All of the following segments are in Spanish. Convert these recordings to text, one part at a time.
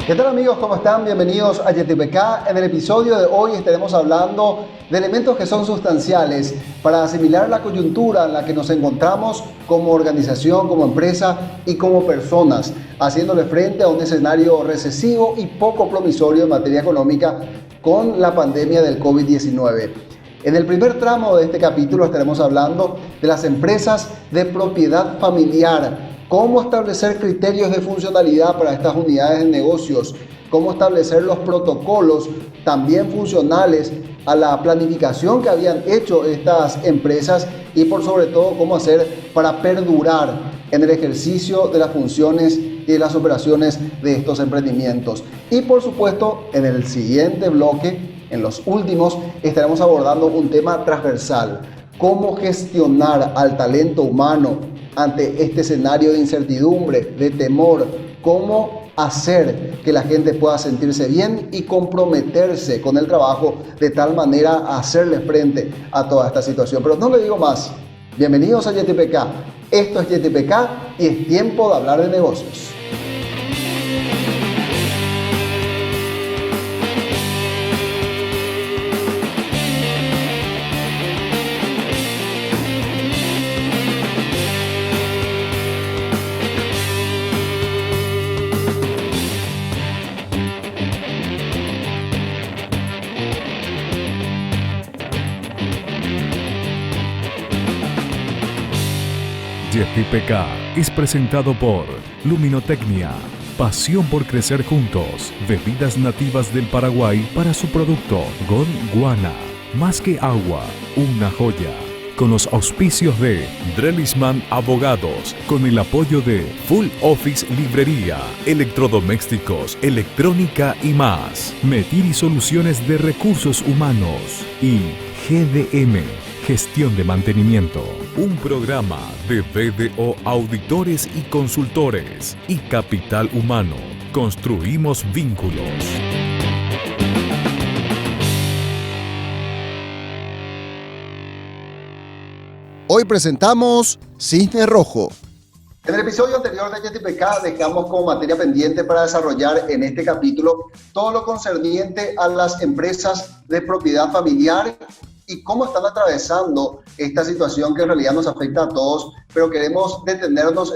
¿Qué tal amigos? ¿Cómo están? Bienvenidos a YTPK. En el episodio de hoy estaremos hablando de elementos que son sustanciales para asimilar la coyuntura en la que nos encontramos como organización, como empresa y como personas, haciéndole frente a un escenario recesivo y poco promisorio en materia económica con la pandemia del COVID-19. En el primer tramo de este capítulo estaremos hablando de las empresas de propiedad familiar. Cómo establecer criterios de funcionalidad para estas unidades de negocios, cómo establecer los protocolos también funcionales a la planificación que habían hecho estas empresas y por sobre todo cómo hacer para perdurar en el ejercicio de las funciones y de las operaciones de estos emprendimientos. Y por supuesto, en el siguiente bloque, en los últimos, estaremos abordando un tema transversal: cómo gestionar al talento humano ante este escenario de incertidumbre, de temor, cómo hacer que la gente pueda sentirse bien y comprometerse con el trabajo de tal manera a hacerle frente a toda esta situación. Pero no le digo más. Bienvenidos a YTPK. Esto es YTPK y es tiempo de hablar de negocios. YTPK es presentado por Luminotecnia, pasión por crecer juntos, bebidas nativas del Paraguay para su producto Gondwana, más que agua, una joya. Con los auspicios de Drellisman Abogados, con el apoyo de Full Office Librería, Electrodomésticos, Electrónica y más. Metiri Soluciones de Recursos Humanos y GDM, Gestión de Mantenimiento. Un programa de BDO Auditores y Consultores y Capital Humano. Construimos vínculos. Hoy presentamos Cisne Rojo. En el episodio anterior de YTPK dejamos como materia pendiente para desarrollar en este capítulo todo lo concerniente a las empresas de propiedad familiar y cómo están atravesando esta situación que en realidad nos afecta a todos, pero queremos detenernos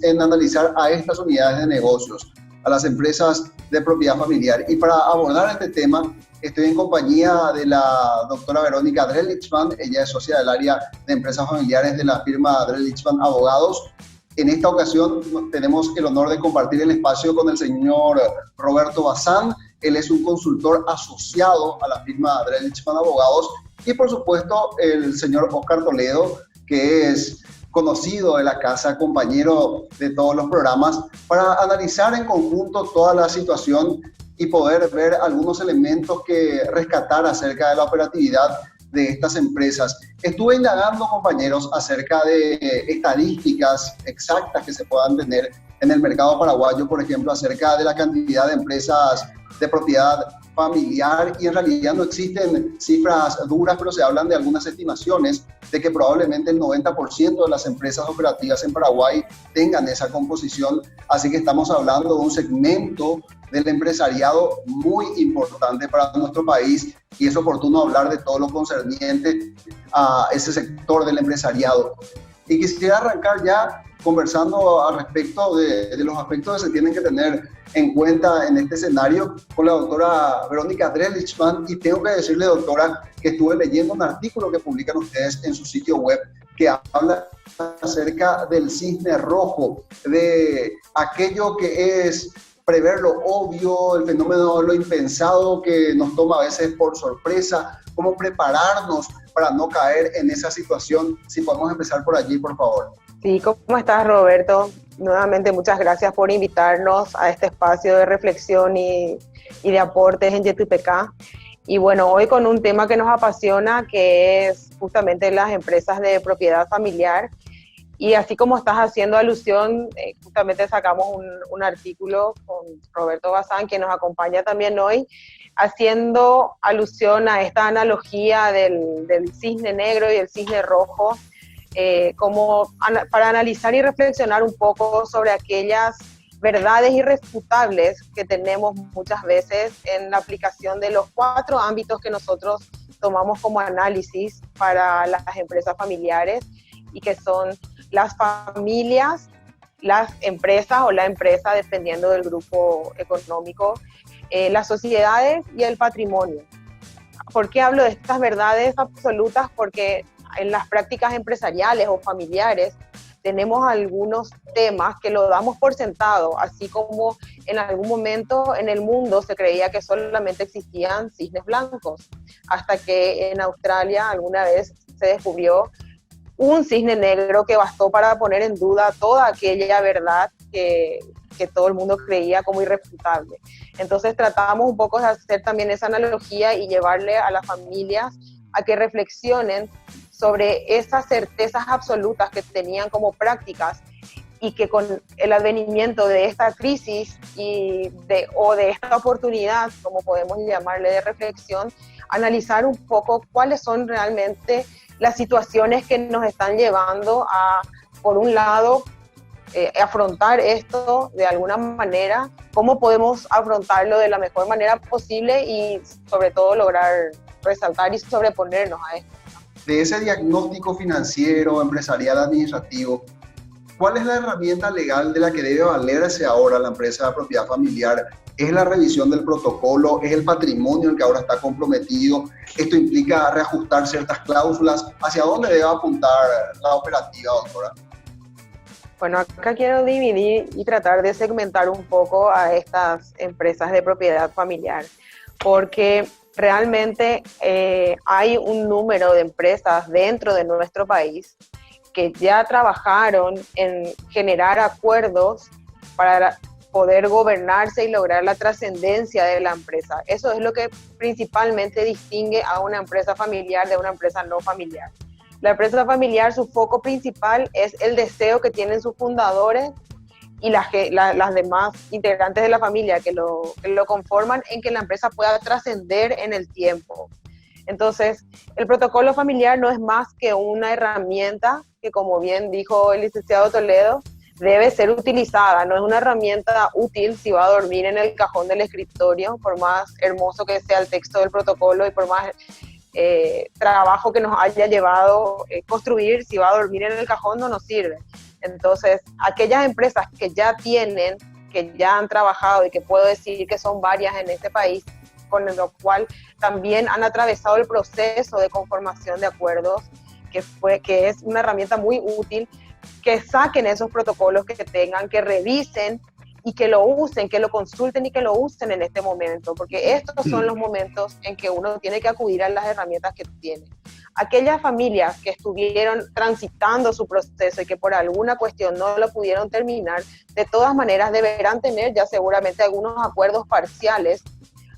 en analizar a estas unidades de negocios, a las empresas de propiedad familiar. Y para abordar este tema, estoy en compañía de la doctora Verónica Drellichman. Ella es socia del área de empresas familiares de la firma Drellichman Abogados. En esta ocasión tenemos el honor de compartir el espacio con el señor Roberto Bazán. Él es un consultor asociado a la firma Drellichman Abogados. Y por supuesto el señor Oscar Toledo, que es conocido de la casa, compañero de todos los programas, para analizar en conjunto toda la situación y poder ver algunos elementos que rescatar acerca de la operatividad de estas empresas. Estuve indagando, compañeros, acerca de estadísticas exactas que se puedan tener en el mercado paraguayo, por ejemplo, acerca de la cantidad de empresas de propiedad familiar, y en realidad no existen cifras duras, pero se hablan de algunas estimaciones de que probablemente el 90% de las empresas operativas en Paraguay tengan esa composición, así que estamos hablando de un segmento del empresariado muy importante para nuestro país y es oportuno hablar de todo lo concerniente a ese sector del empresariado. Y quisiera arrancar ya conversando al respecto de los aspectos que se tienen que tener en cuenta en este escenario con la doctora Verónica Drellichman. Y tengo que decirle, doctora, que estuve leyendo un artículo que publican ustedes en su sitio web que habla acerca del cisne rojo, de aquello que es prever lo obvio, el fenómeno de lo impensado que nos toma a veces por sorpresa, cómo prepararnos para no caer en esa situación. Si podemos empezar por allí, por favor. Sí, ¿cómo estás, Roberto? Nuevamente, muchas gracias por invitarnos a este espacio de reflexión y de aportes en YTPK. Y bueno, hoy con un tema que nos apasiona, que es justamente las empresas de propiedad familiar. Y así como estás haciendo alusión, justamente sacamos un artículo con Roberto Bazán, que nos acompaña también hoy, haciendo alusión a esta analogía del cisne negro y el cisne rojo, como para analizar y reflexionar un poco sobre aquellas verdades irrefutables que tenemos muchas veces en la aplicación de los 4 ámbitos que nosotros tomamos como análisis para las empresas familiares, y que son las familias, las empresas o la empresa, dependiendo del grupo económico, las sociedades y el patrimonio. ¿Por qué hablo de estas verdades absolutas? Porque en las prácticas empresariales o familiares tenemos algunos temas que lo damos por sentado, así como en algún momento en el mundo se creía que solamente existían cisnes blancos, hasta que en Australia alguna vez se descubrió un cisne negro que bastó para poner en duda toda aquella verdad que todo el mundo creía como irrefutable. Entonces tratamos un poco de hacer también esa analogía y llevarle a las familias a que reflexionen sobre esas certezas absolutas que tenían como prácticas, y que con el advenimiento de esta crisis o de esta oportunidad, como podemos llamarle, de reflexión, analizar un poco cuáles son realmente las situaciones que nos están llevando a, por un lado, afrontar esto de alguna manera, cómo podemos afrontarlo de la mejor manera posible y sobre todo lograr resaltar y sobreponernos a esto. De ese diagnóstico financiero, empresarial, administrativo, ¿cuál es la herramienta legal de la que debe valerse ahora la empresa de propiedad familiar? ¿Es la revisión del protocolo? ¿Es el patrimonio el que ahora está comprometido? ¿Esto implica reajustar ciertas cláusulas? ¿Hacia dónde debe apuntar la operativa, doctora? Bueno, acá quiero dividir y tratar de segmentar un poco a estas empresas de propiedad familiar, porque realmente hay un número de empresas dentro de nuestro país que ya trabajaron en generar acuerdos para poder gobernarse y lograr la trascendencia de la empresa. Eso es lo que principalmente distingue a una empresa familiar de una empresa no familiar. La empresa familiar, su foco principal es el deseo que tienen sus fundadores y las demás integrantes de la familia que lo conforman, en que la empresa pueda trascender en el tiempo. Entonces, el protocolo familiar no es más que una herramienta que, como bien dijo el licenciado Toledo, debe ser utilizada. No es una herramienta útil si va a dormir en el cajón del escritorio, por más hermoso que sea el texto del protocolo y por más trabajo que nos haya llevado construir, si va a dormir en el cajón no nos sirve. Entonces, aquellas empresas que ya tienen, que ya han trabajado y que puedo decir que son varias en este país, con lo cual también han atravesado el proceso de conformación de acuerdos, que es una herramienta muy útil, que saquen esos protocolos que tengan, que revisen y que lo usen, que lo consulten y que lo usen en este momento, porque estos son los momentos en que uno tiene que acudir a las herramientas que tiene. Aquellas familias que estuvieron transitando su proceso y que por alguna cuestión no lo pudieron terminar, de todas maneras deberán tener ya seguramente algunos acuerdos parciales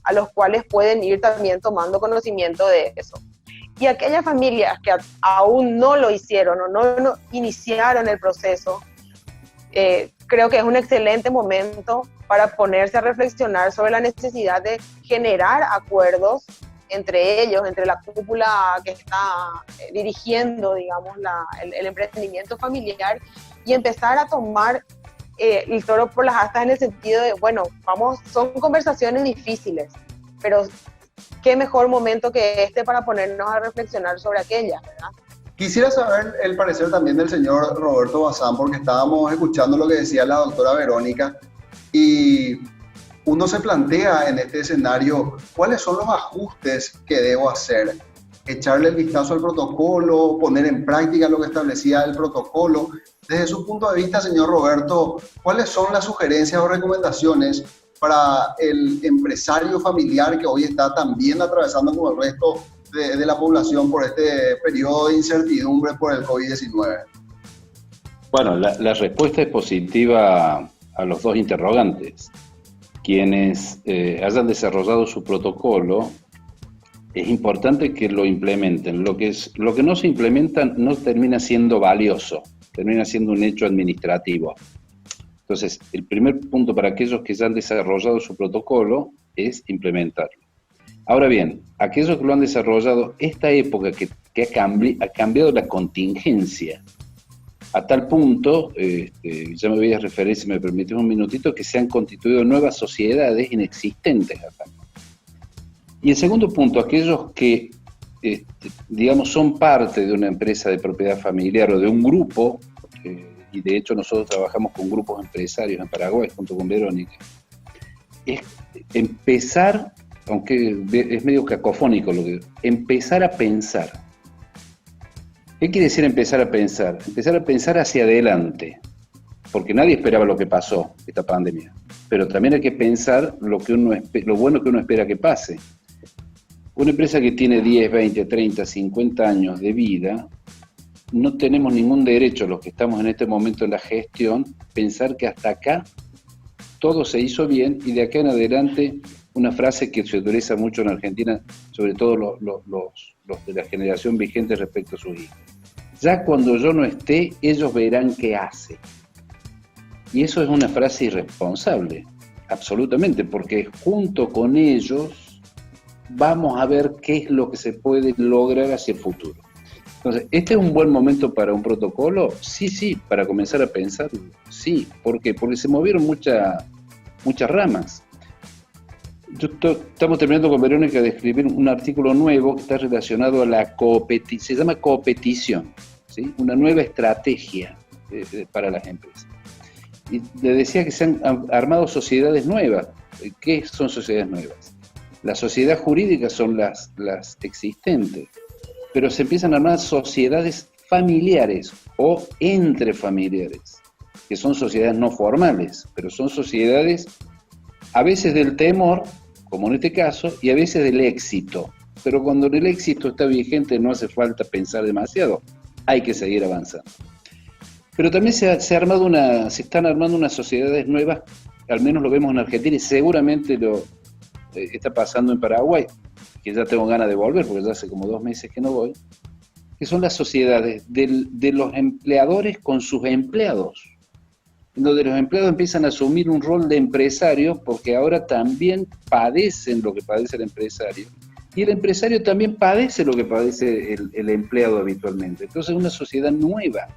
a los cuales pueden ir también tomando conocimiento de eso. Y aquellas familias que aún no lo hicieron o no iniciaron el proceso, creo que es un excelente momento para ponerse a reflexionar sobre la necesidad de generar acuerdos entre ellos, entre la cúpula que está dirigiendo, digamos, el emprendimiento familiar, y empezar a tomar el toro por las astas en el sentido de, bueno, son conversaciones difíciles, pero qué mejor momento que este para ponernos a reflexionar sobre aquellas, ¿verdad? Quisiera saber el parecer también del señor Roberto Bazán, porque estábamos escuchando lo que decía la doctora Verónica, y uno se plantea en este escenario cuáles son los ajustes que debo hacer. Echarle el vistazo al protocolo, poner en práctica lo que establecía el protocolo. Desde su punto de vista, señor Roberto, ¿cuáles son las sugerencias o recomendaciones para el empresario familiar que hoy está también atravesando como el resto de la población por este periodo de incertidumbre por el COVID-19? Bueno, la respuesta es positiva a los dos interrogantes. Quienes hayan desarrollado su protocolo, es importante que lo implementen. Lo que no se implementa no termina siendo valioso, termina siendo un hecho administrativo. Entonces, el primer punto para aquellos que ya han desarrollado su protocolo es implementarlo. Ahora bien, aquellos que lo han desarrollado, esta época que ha cambiado la contingencia, a tal punto, ya me voy a referir, si me permites un minutito, que se han constituido nuevas sociedades inexistentes acá. Y el segundo punto, aquellos que, digamos, son parte de una empresa de propiedad familiar o de un grupo, y de hecho nosotros trabajamos con grupos empresarios en Paraguay, junto con Verónica, es empezar, aunque es medio cacofónico lo que digo, empezar a pensar. ¿Qué quiere decir empezar a pensar? Empezar a pensar hacia adelante, porque nadie esperaba lo que pasó, esta pandemia, pero también hay que pensar lo bueno que uno espera que pase. Una empresa que tiene 10, 20, 30, 50 años de vida, no tenemos ningún derecho, los que estamos en este momento en la gestión, pensar que hasta acá todo se hizo bien y de acá en adelante, una frase que se utiliza mucho en Argentina, sobre todo los de la generación vigente respecto a sus hijos. Ya cuando yo no esté, ellos verán qué hace. Y eso es una frase irresponsable, absolutamente, porque junto con ellos vamos a ver qué es lo que se puede lograr hacia el futuro. Entonces, ¿este es un buen momento para un protocolo? Sí, para comenzar a pensar, sí. ¿Por qué? Porque se movieron muchas ramas. Estamos terminando con Verónica de escribir un artículo nuevo que está relacionado a la coopetición, se llama coopetición, ¿sí? Una nueva estrategia para las empresas. Y le decía que se han armado sociedades nuevas. ¿Qué son sociedades nuevas? La sociedad jurídica son las existentes, pero se empiezan a armar sociedades familiares o entre familiares, que son sociedades no formales, pero son sociedades a veces del temor, como en este caso, y a veces del éxito. Pero cuando el éxito está vigente no hace falta pensar demasiado, hay que seguir avanzando. Pero también se están armando unas sociedades nuevas, al menos lo vemos en Argentina y seguramente lo está pasando en Paraguay, que ya tengo ganas de volver porque ya hace como 2 meses que no voy, que son las sociedades de los empleadores con sus empleados, donde los empleados empiezan a asumir un rol de empresarios porque ahora también padecen lo que padece el empresario, y el empresario también padece lo que padece el empleado habitualmente. Entonces es una sociedad nueva.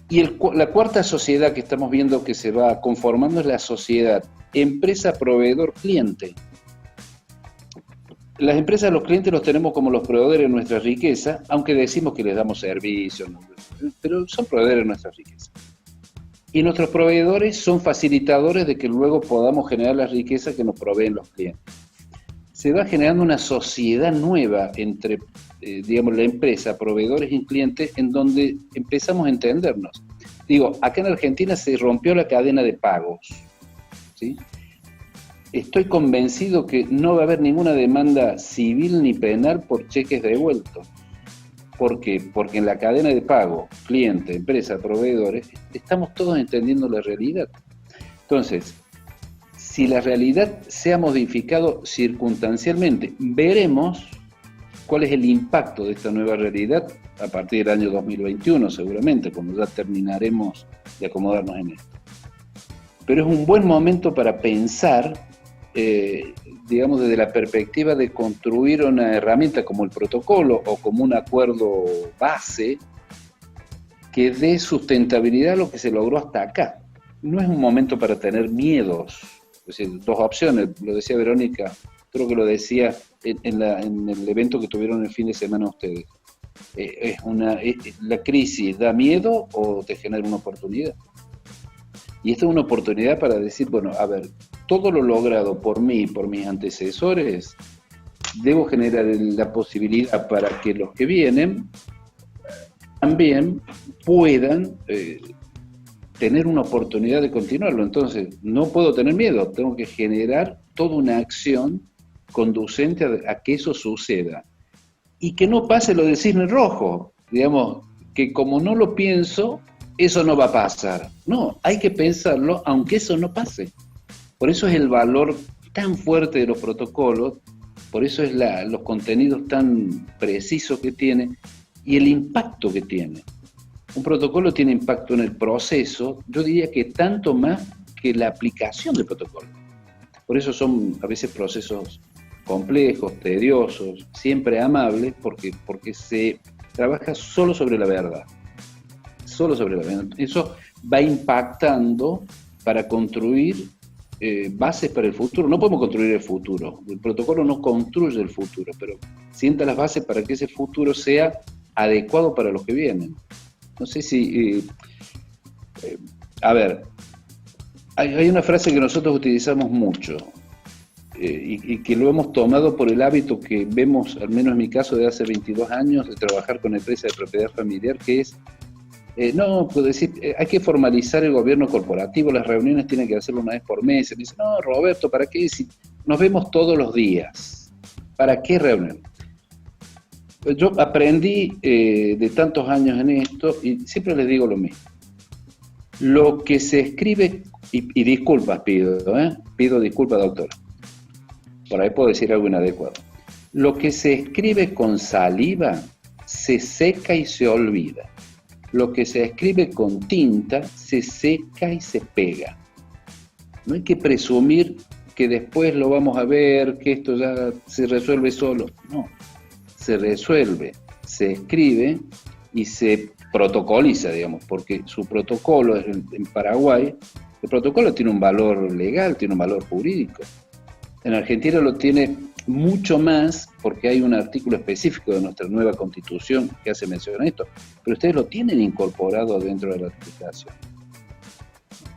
Y la cuarta sociedad que estamos viendo que se va conformando es la sociedad empresa, proveedor, cliente. Las empresas, los clientes los tenemos como los proveedores de nuestra riqueza, aunque decimos que les damos servicios, pero son proveedores de nuestra riqueza. Y nuestros proveedores son facilitadores de que luego podamos generar la riqueza que nos proveen los clientes. Se va generando una sociedad nueva entre, digamos, la empresa, proveedores y clientes, en donde empezamos a entendernos. Digo, acá en Argentina se rompió la cadena de pagos, ¿sí? Estoy convencido que no va a haber ninguna demanda civil ni penal por cheques devueltos. ¿Por qué? Porque en la cadena de pago, cliente, empresa, proveedores, estamos todos entendiendo la realidad. Entonces, si la realidad se ha modificado circunstancialmente, veremos cuál es el impacto de esta nueva realidad a partir del año 2021, seguramente, cuando ya terminaremos de acomodarnos en esto. Pero es un buen momento para pensar, digamos, desde la perspectiva de construir una herramienta como el protocolo o como un acuerdo base que dé sustentabilidad a lo que se logró hasta acá. No es un momento para tener miedos. Es decir, 2 opciones, lo decía Verónica, creo que lo decía en el evento que tuvieron el fin de semana ustedes. ¿La crisis da miedo o te genera una oportunidad? Y esta es una oportunidad para decir, bueno, a ver, todo lo logrado por mí y por mis antecesores, debo generar la posibilidad para que los que vienen también puedan tener una oportunidad de continuarlo. Entonces, no puedo tener miedo, tengo que generar toda una acción conducente a que eso suceda. Y que no pase lo del cisne rojo, digamos, que como no lo pienso, eso no va a pasar. No, hay que pensarlo aunque eso no pase. Por eso es el valor tan fuerte de los protocolos, por eso es los contenidos tan precisos que tiene y el impacto que tiene. Un protocolo tiene impacto en el proceso, yo diría que tanto más que la aplicación del protocolo. Por eso son a veces procesos complejos, tediosos, siempre amables, porque se trabaja solo sobre la verdad. solo sobre la venta. Eso va impactando para construir bases para el futuro. No podemos construir el futuro, el protocolo no construye el futuro, pero sienta las bases para que ese futuro sea adecuado para los que vienen. No sé si... a ver, hay una frase que nosotros utilizamos mucho, y que lo hemos tomado por el hábito que vemos, al menos en mi caso, de hace 22 años, de trabajar con empresas de propiedad familiar, que es, puedo decir, hay que formalizar el gobierno corporativo, las reuniones tienen que hacerlo una vez por mes. Y me dice, no, Roberto, ¿para qué? Si nos vemos todos los días, ¿para qué reunión? Pues yo aprendí de tantos años en esto, y siempre les digo lo mismo. Lo que se escribe, y disculpas pido disculpas, doctor, por ahí puedo decir algo inadecuado. Lo que se escribe con saliva se seca y se olvida. Lo que se escribe con tinta se seca y se pega. No hay que presumir que después lo vamos a ver, que esto ya se resuelve solo. No, se resuelve, se escribe y se protocoliza, digamos, porque su protocolo en Paraguay, el protocolo tiene un valor legal, tiene un valor jurídico. En Argentina lo tiene mucho más porque hay un artículo específico de nuestra nueva Constitución que hace mención a esto, pero ustedes lo tienen incorporado dentro de la aplicación.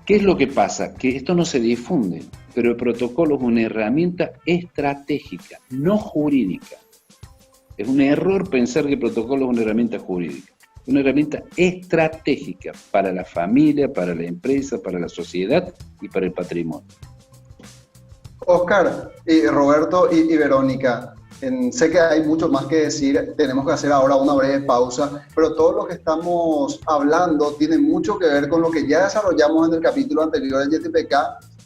¿Qué es lo que pasa? Que esto no se difunde, pero el protocolo es una herramienta estratégica, no jurídica. Es un error pensar que el protocolo es una herramienta jurídica. Es una herramienta estratégica para la familia, para la empresa, para la sociedad y para el patrimonio. Oscar, y Roberto y Verónica, sé que hay mucho más que decir, tenemos que hacer ahora una breve pausa, pero todo lo que estamos hablando tiene mucho que ver con lo que ya desarrollamos en el capítulo anterior del YTPK,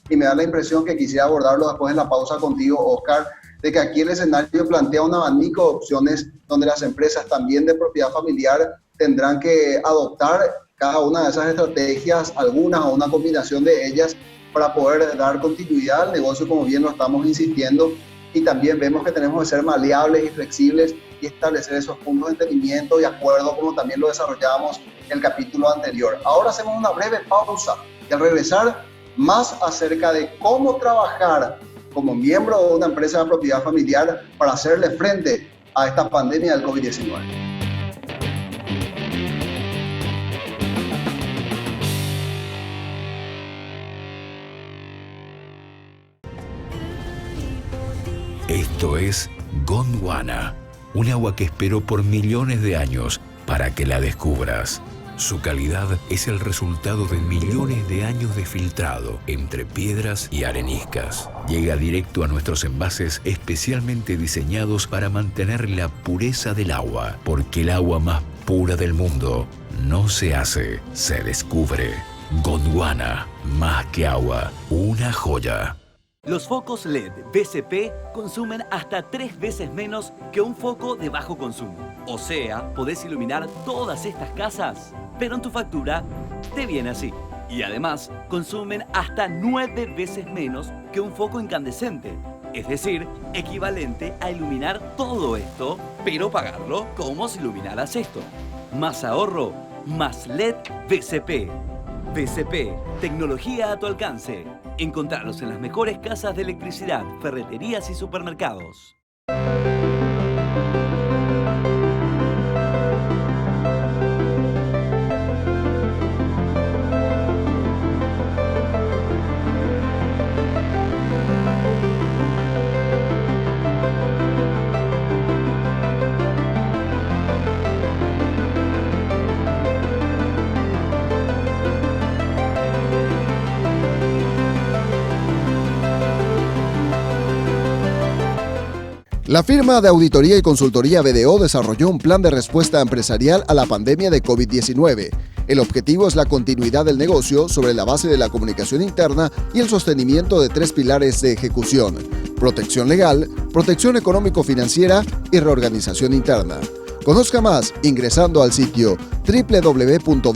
y me da la impresión que quisiera abordarlo después de la pausa contigo, Oscar, de que aquí el escenario plantea un abanico de opciones donde las empresas también de propiedad familiar tendrán que adoptar cada una de esas estrategias, algunas o una combinación de ellas, para poder dar continuidad al negocio, como bien lo estamos insistiendo, y también vemos que tenemos que ser maleables y flexibles y establecer esos puntos de entendimiento y acuerdo, como también lo desarrollábamos en el capítulo anterior. Ahora hacemos una breve pausa y al regresar, más acerca de cómo trabajar como miembro de una empresa de propiedad familiar para hacerle frente a esta pandemia del COVID-19. Esto es Gondwana, un agua que esperó por millones de años para que la descubras. Su calidad es el resultado de millones de años de filtrado entre piedras y areniscas. Llega directo a nuestros envases especialmente diseñados para mantener la pureza del agua, porque el agua más pura del mundo no se hace, se descubre. Gondwana, más que agua, una joya. Los focos LED BCP consumen hasta 3 veces menos que un foco de bajo consumo. O sea, podés iluminar todas estas casas, pero en tu factura te viene así. Y además, consumen hasta 9 veces menos que un foco incandescente. Es decir, equivalente a iluminar todo esto, pero pagarlo como si iluminaras esto. Más ahorro, más LED BCP. BCP, tecnología a tu alcance. Encontrarlos en las mejores casas de electricidad, ferreterías y supermercados. La firma de auditoría y consultoría BDO desarrolló un plan de respuesta empresarial a la pandemia de COVID-19. El objetivo es la continuidad del negocio sobre la base de la comunicación interna y el sostenimiento de 3 pilares de ejecución: protección legal, protección económico-financiera y reorganización interna. Conozca más ingresando al sitio www.bdo.com.pi.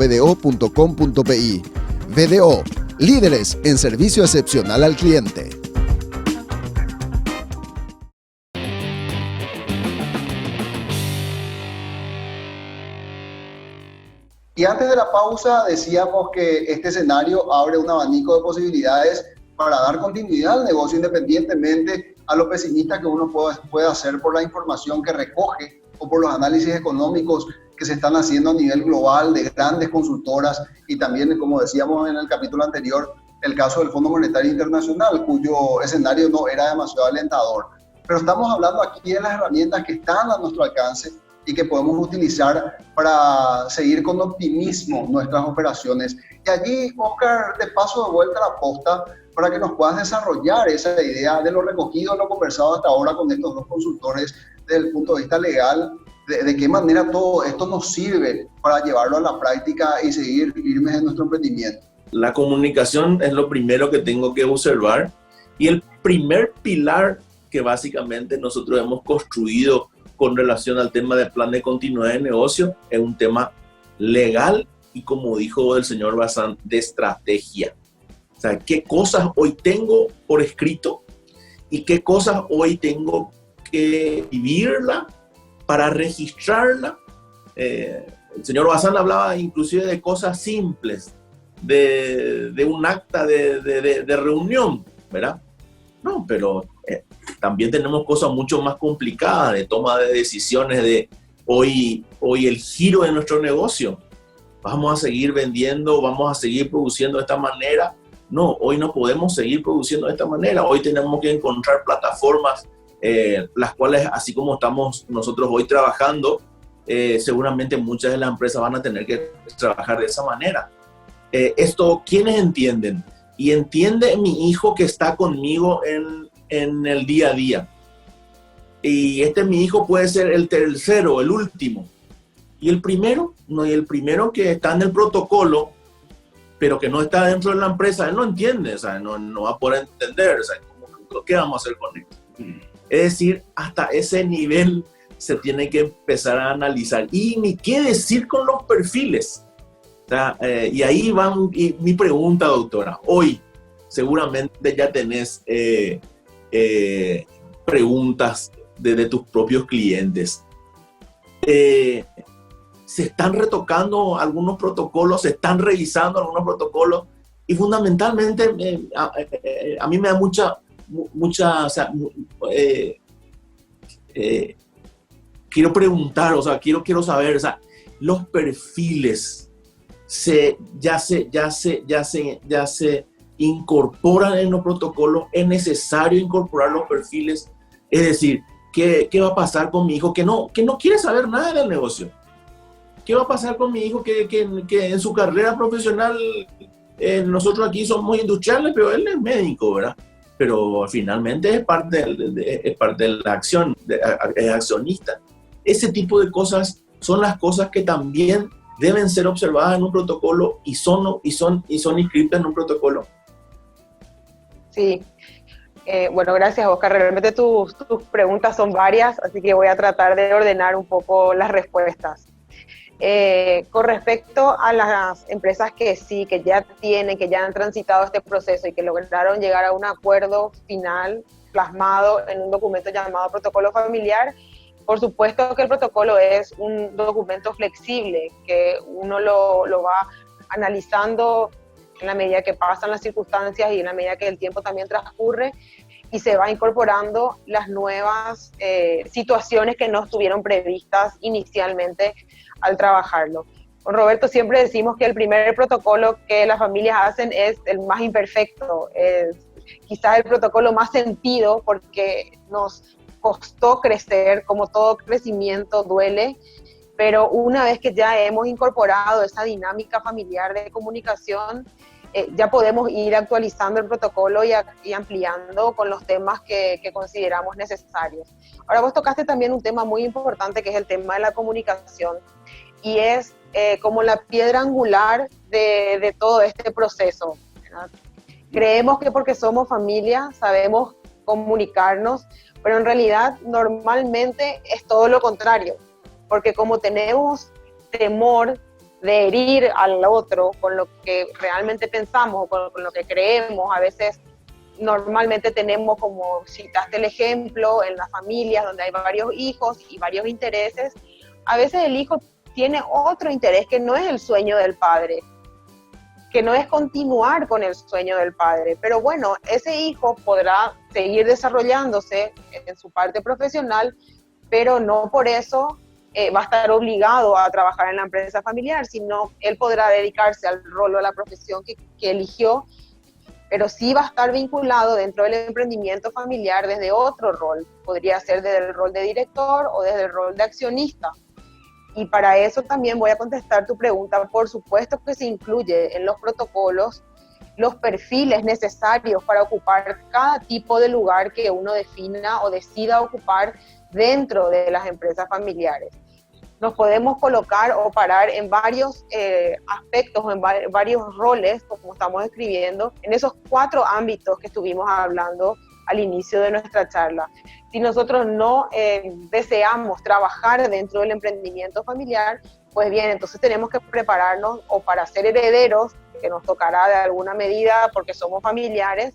BDO, líderes en servicio excepcional al cliente. Y Y antes de la pausa decíamos que este escenario abre un abanico de posibilidades para dar continuidad al negocio independientemente a lo pesimista que uno puede hacer por la información que recoge o por los análisis económicos que se están haciendo a nivel global de grandes consultoras y también, como decíamos en el capítulo anterior, el caso del Fondo Monetario Internacional, cuyo escenario no era demasiado alentador. Pero estamos hablando aquí de las herramientas que están a nuestro alcance y que podemos utilizar para seguir con optimismo nuestras operaciones. Y allí, Oscar, te paso de vuelta a la posta para que nos puedas desarrollar esa idea de lo recogido, lo conversado hasta ahora con estos dos consultores desde el punto de vista legal, de qué manera todo esto nos sirve para llevarlo a la práctica y seguir firmes en nuestro emprendimiento. La comunicación es lo primero que tengo que observar y el primer pilar que básicamente nosotros hemos construido con relación al tema del plan de continuidad de negocio es un tema legal y, como dijo el señor Bazán, de estrategia. O sea, qué cosas hoy tengo por escrito y qué cosas hoy tengo que vivirla para registrarla. El señor Bazán hablaba inclusive de cosas simples, de un acta de reunión, ¿verdad? No, pero también tenemos cosas mucho más complicadas de toma de decisiones de hoy el giro de nuestro negocio. ¿Vamos a seguir vendiendo? ¿Vamos a seguir produciendo de esta manera? No, hoy no podemos seguir produciendo de esta manera. Hoy tenemos que encontrar plataformas, las cuales, así como estamos nosotros hoy trabajando, seguramente muchas de las empresas van a tener que trabajar de esa manera. Esto, ¿quiénes entienden? Y entiende mi hijo que está conmigo en el día a día. Y mi hijo puede ser el tercero, el último. Y el primero, no, y el primero que está en el protocolo, pero que no está dentro de la empresa, él no entiende, o sea, no va a poder entender, o sea, ¿qué vamos a hacer con esto? Es decir, hasta ese nivel se tiene que empezar a analizar. Y ni qué decir con los perfiles. O sea, y ahí va mi pregunta, doctora. Hoy seguramente ya tenés preguntas de tus propios clientes. Se están retocando algunos protocolos, se están revisando algunos protocolos y fundamentalmente a mí me da mucha o sea, quiero preguntar, o sea, quiero saber, o sea, los perfiles ya se incorporan en los protocolos. Es necesario incorporar los perfiles, es decir, ¿qué va a pasar con mi hijo que no quiere saber nada del negocio? ¿Qué va a pasar con mi hijo que en su carrera profesional, nosotros aquí somos industriales, pero él es médico, ¿verdad? Pero finalmente es parte de la acción, es accionista. Ese tipo de cosas son las cosas que también deben ser observadas en un protocolo y son inscritas en un protocolo. Sí. Bueno, gracias, Oscar. Realmente tus preguntas son varias, así que voy a tratar de ordenar un poco las respuestas. Con respecto a las empresas que ya han transitado este proceso y que lograron llegar a un acuerdo final plasmado en un documento llamado protocolo familiar, por supuesto que el protocolo es un documento flexible, que uno lo va analizando en la medida que pasan las circunstancias y en la medida que el tiempo también transcurre, y se va incorporando las nuevas situaciones que no estuvieron previstas inicialmente al trabajarlo. Con Roberto siempre decimos que el primer protocolo que las familias hacen es el más imperfecto, es quizás el protocolo más sentido porque nos costó crecer, como todo crecimiento duele, pero una vez que ya hemos incorporado esa dinámica familiar de comunicación, ya podemos ir actualizando el protocolo y ampliando con los temas que consideramos necesarios. Ahora vos tocaste también un tema muy importante que es el tema de la comunicación y es como la piedra angular de todo este proceso, ¿verdad? Creemos que porque somos familia sabemos comunicarnos, pero en realidad normalmente es todo lo contrario, porque como tenemos temor de herir al otro con lo que realmente pensamos o con lo que creemos, a veces normalmente tenemos, como citaste el ejemplo, en las familias donde hay varios hijos y varios intereses, a veces el hijo tiene otro interés que no es el sueño del padre, que no es continuar con el sueño del padre. Pero bueno, ese hijo podrá seguir desarrollándose en su parte profesional, pero no por eso va a estar obligado a trabajar en la empresa familiar, sino él podrá dedicarse al rol o a la profesión que eligió, pero sí va a estar vinculado dentro del emprendimiento familiar desde otro rol. Podría ser desde el rol de director o desde el rol de accionista. Y para eso también voy a contestar tu pregunta. Por supuesto que se incluye en los protocolos los perfiles necesarios para ocupar cada tipo de lugar que uno defina o decida ocupar dentro de las empresas familiares. Nos podemos colocar o parar en varios aspectos, en varios roles, como estamos escribiendo, en esos 4 ámbitos que estuvimos hablando al inicio de nuestra charla. Si nosotros no deseamos trabajar dentro del emprendimiento familiar, pues bien, entonces tenemos que prepararnos o para ser herederos, que nos tocará de alguna medida porque somos familiares,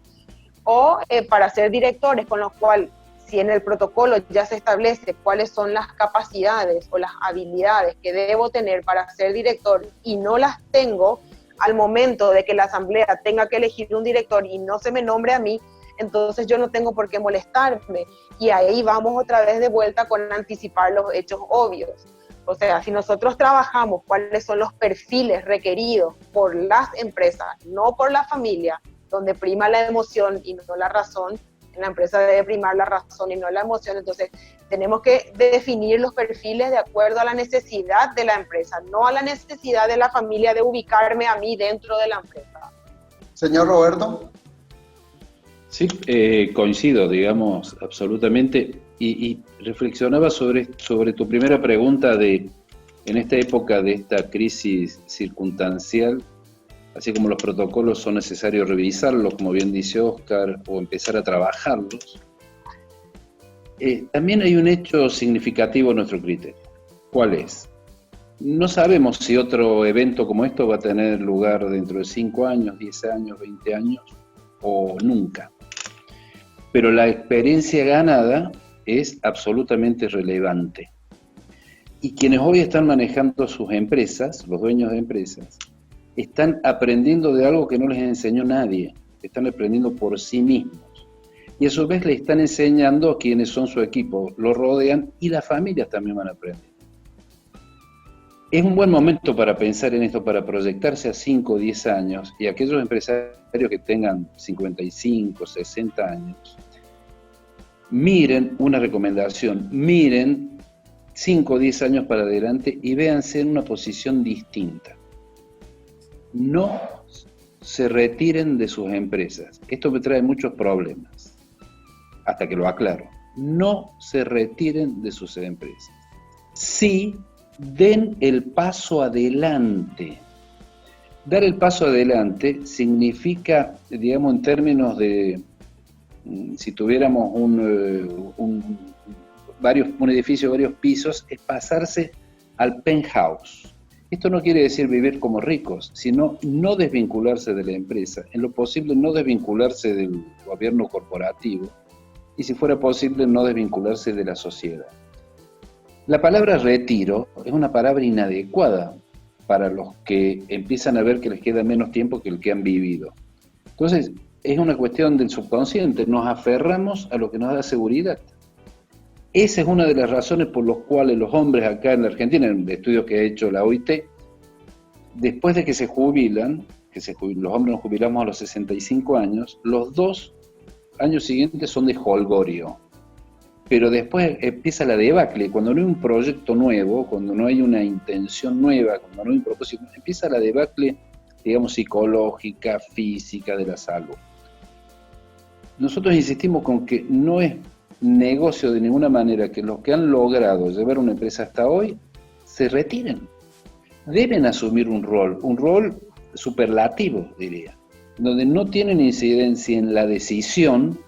o para ser directores, con lo cual, si en el protocolo ya se establece cuáles son las capacidades o las habilidades que debo tener para ser director y no las tengo al momento de que la asamblea tenga que elegir un director y no se me nombre a mí, entonces yo no tengo por qué molestarme. Y ahí vamos otra vez de vuelta con anticipar los hechos obvios. O sea, si nosotros trabajamos cuáles son los perfiles requeridos por las empresas, no por la familia, donde prima la emoción y no la razón, en la empresa debe primar la razón y no la emoción, entonces tenemos que definir los perfiles de acuerdo a la necesidad de la empresa, no a la necesidad de la familia de ubicarme a mí dentro de la empresa. Señor Roberto. Sí, coincido, digamos, absolutamente, y reflexionaba sobre tu primera pregunta de, en esta época de esta crisis circunstancial, así como los protocolos son necesarios revisarlos, como bien dice Óscar, o empezar a trabajarlos, también hay un hecho significativo en nuestro criterio. ¿Cuál es? No sabemos si otro evento como esto va a tener lugar dentro de 5 años, 10 años, 20 años, o nunca. Pero la experiencia ganada es absolutamente relevante. Y quienes hoy están manejando sus empresas, los dueños de empresas, están aprendiendo de algo que no les enseñó nadie, están aprendiendo por sí mismos. Y a su vez le están enseñando a quienes son su equipo, lo rodean y las familias también van a aprender. Es un buen momento para pensar en esto, para proyectarse a 5 o 10 años, y aquellos empresarios que tengan 55, 60 años, miren una recomendación, miren 5 o 10 años para adelante y véanse en una posición distinta. No se retiren de sus empresas. Esto me trae muchos problemas, hasta que lo aclaro. No se retiren de sus empresas. Sí, den el paso adelante. Dar el paso adelante significa, digamos, en términos de, si tuviéramos un edificio de varios pisos, es pasarse al penthouse. Esto no quiere decir vivir como ricos, sino no desvincularse de la empresa, en lo posible no desvincularse del gobierno corporativo, y si fuera posible no desvincularse de la sociedad. La palabra retiro es una palabra inadecuada para los que empiezan a ver que les queda menos tiempo que el que han vivido. Entonces, es una cuestión del subconsciente, nos aferramos a lo que nos da seguridad. Esa es una de las razones por las cuales los hombres acá en la Argentina, en el estudio que ha hecho la OIT, después de que se jubilan, los hombres nos jubilamos a los 65 años, los 2 años siguientes son de jolgorio. Pero después empieza la debacle, cuando no hay un proyecto nuevo, cuando no hay una intención nueva, cuando no hay un propósito, empieza la debacle, digamos, psicológica, física de la salud. Nosotros insistimos con que no es negocio de ninguna manera que los que han logrado llevar una empresa hasta hoy se retiren. Deben asumir un rol superlativo, diría, donde no tienen incidencia en la decisión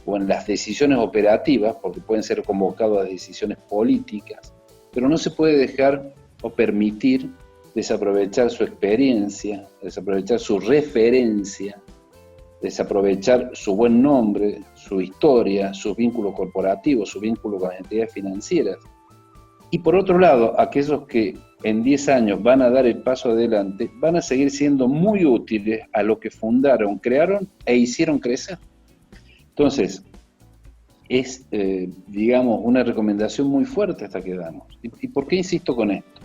o en las decisiones operativas, porque pueden ser convocados a decisiones políticas, pero no se puede dejar o permitir desaprovechar su experiencia, desaprovechar su referencia, desaprovechar su buen nombre, su historia, sus vínculos corporativos, su vínculo con las entidades financieras. Y por otro lado, aquellos que en 10 años van a dar el paso adelante, van a seguir siendo muy útiles a lo que fundaron, crearon e hicieron crecer. Entonces, es, digamos, una recomendación muy fuerte esta que damos. ¿Y por qué insisto con esto?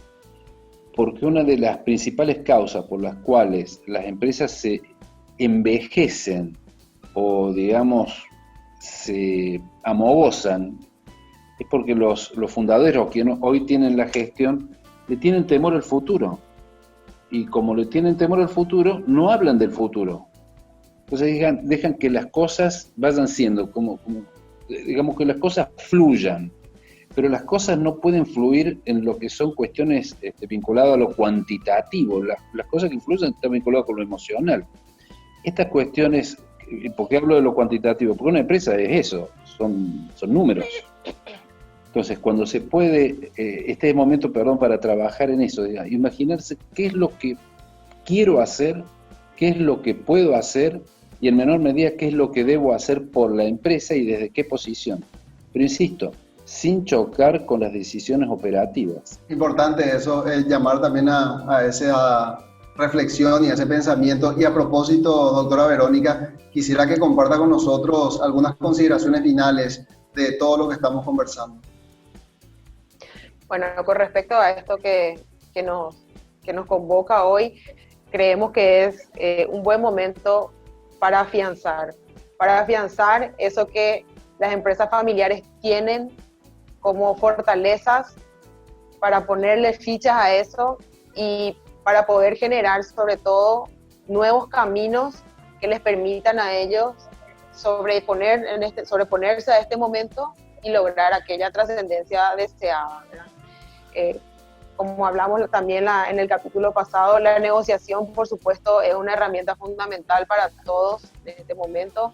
Porque una de las principales causas por las cuales las empresas se envejecen o, digamos, se amogozan, es porque los fundadores, quienes hoy tienen la gestión, le tienen temor al futuro. Y como le tienen temor al futuro, no hablan del futuro. Entonces dejan que las cosas vayan siendo, digamos que las cosas fluyan. Pero las cosas no pueden fluir en lo que son cuestiones vinculadas a lo cuantitativo. Las cosas que influyen están vinculadas con lo emocional. Estas cuestiones, ¿por qué hablo de lo cuantitativo? Porque una empresa es eso, son números. Entonces, cuando se puede, este es el momento, para trabajar en eso, imaginarse qué es lo que quiero hacer, qué es lo que puedo hacer, y en menor medida qué es lo que debo hacer por la empresa y desde qué posición. Pero insisto, sin chocar con las decisiones operativas. Importante eso, llamar también a esa reflexión y a ese pensamiento. Y a propósito, doctora Verónica, quisiera que comparta con nosotros algunas consideraciones finales de todo lo que estamos conversando. Bueno, con respecto a esto que nos convoca hoy, creemos que es un buen momento para afianzar eso que las empresas familiares tienen como fortalezas, para ponerle fichas a eso y para poder generar sobre todo nuevos caminos que les permitan a ellos sobreponerse a este momento y lograr aquella trascendencia deseada, ¿verdad? Como hablamos también en el capítulo pasado, la negociación, por supuesto, es una herramienta fundamental para todos en este momento.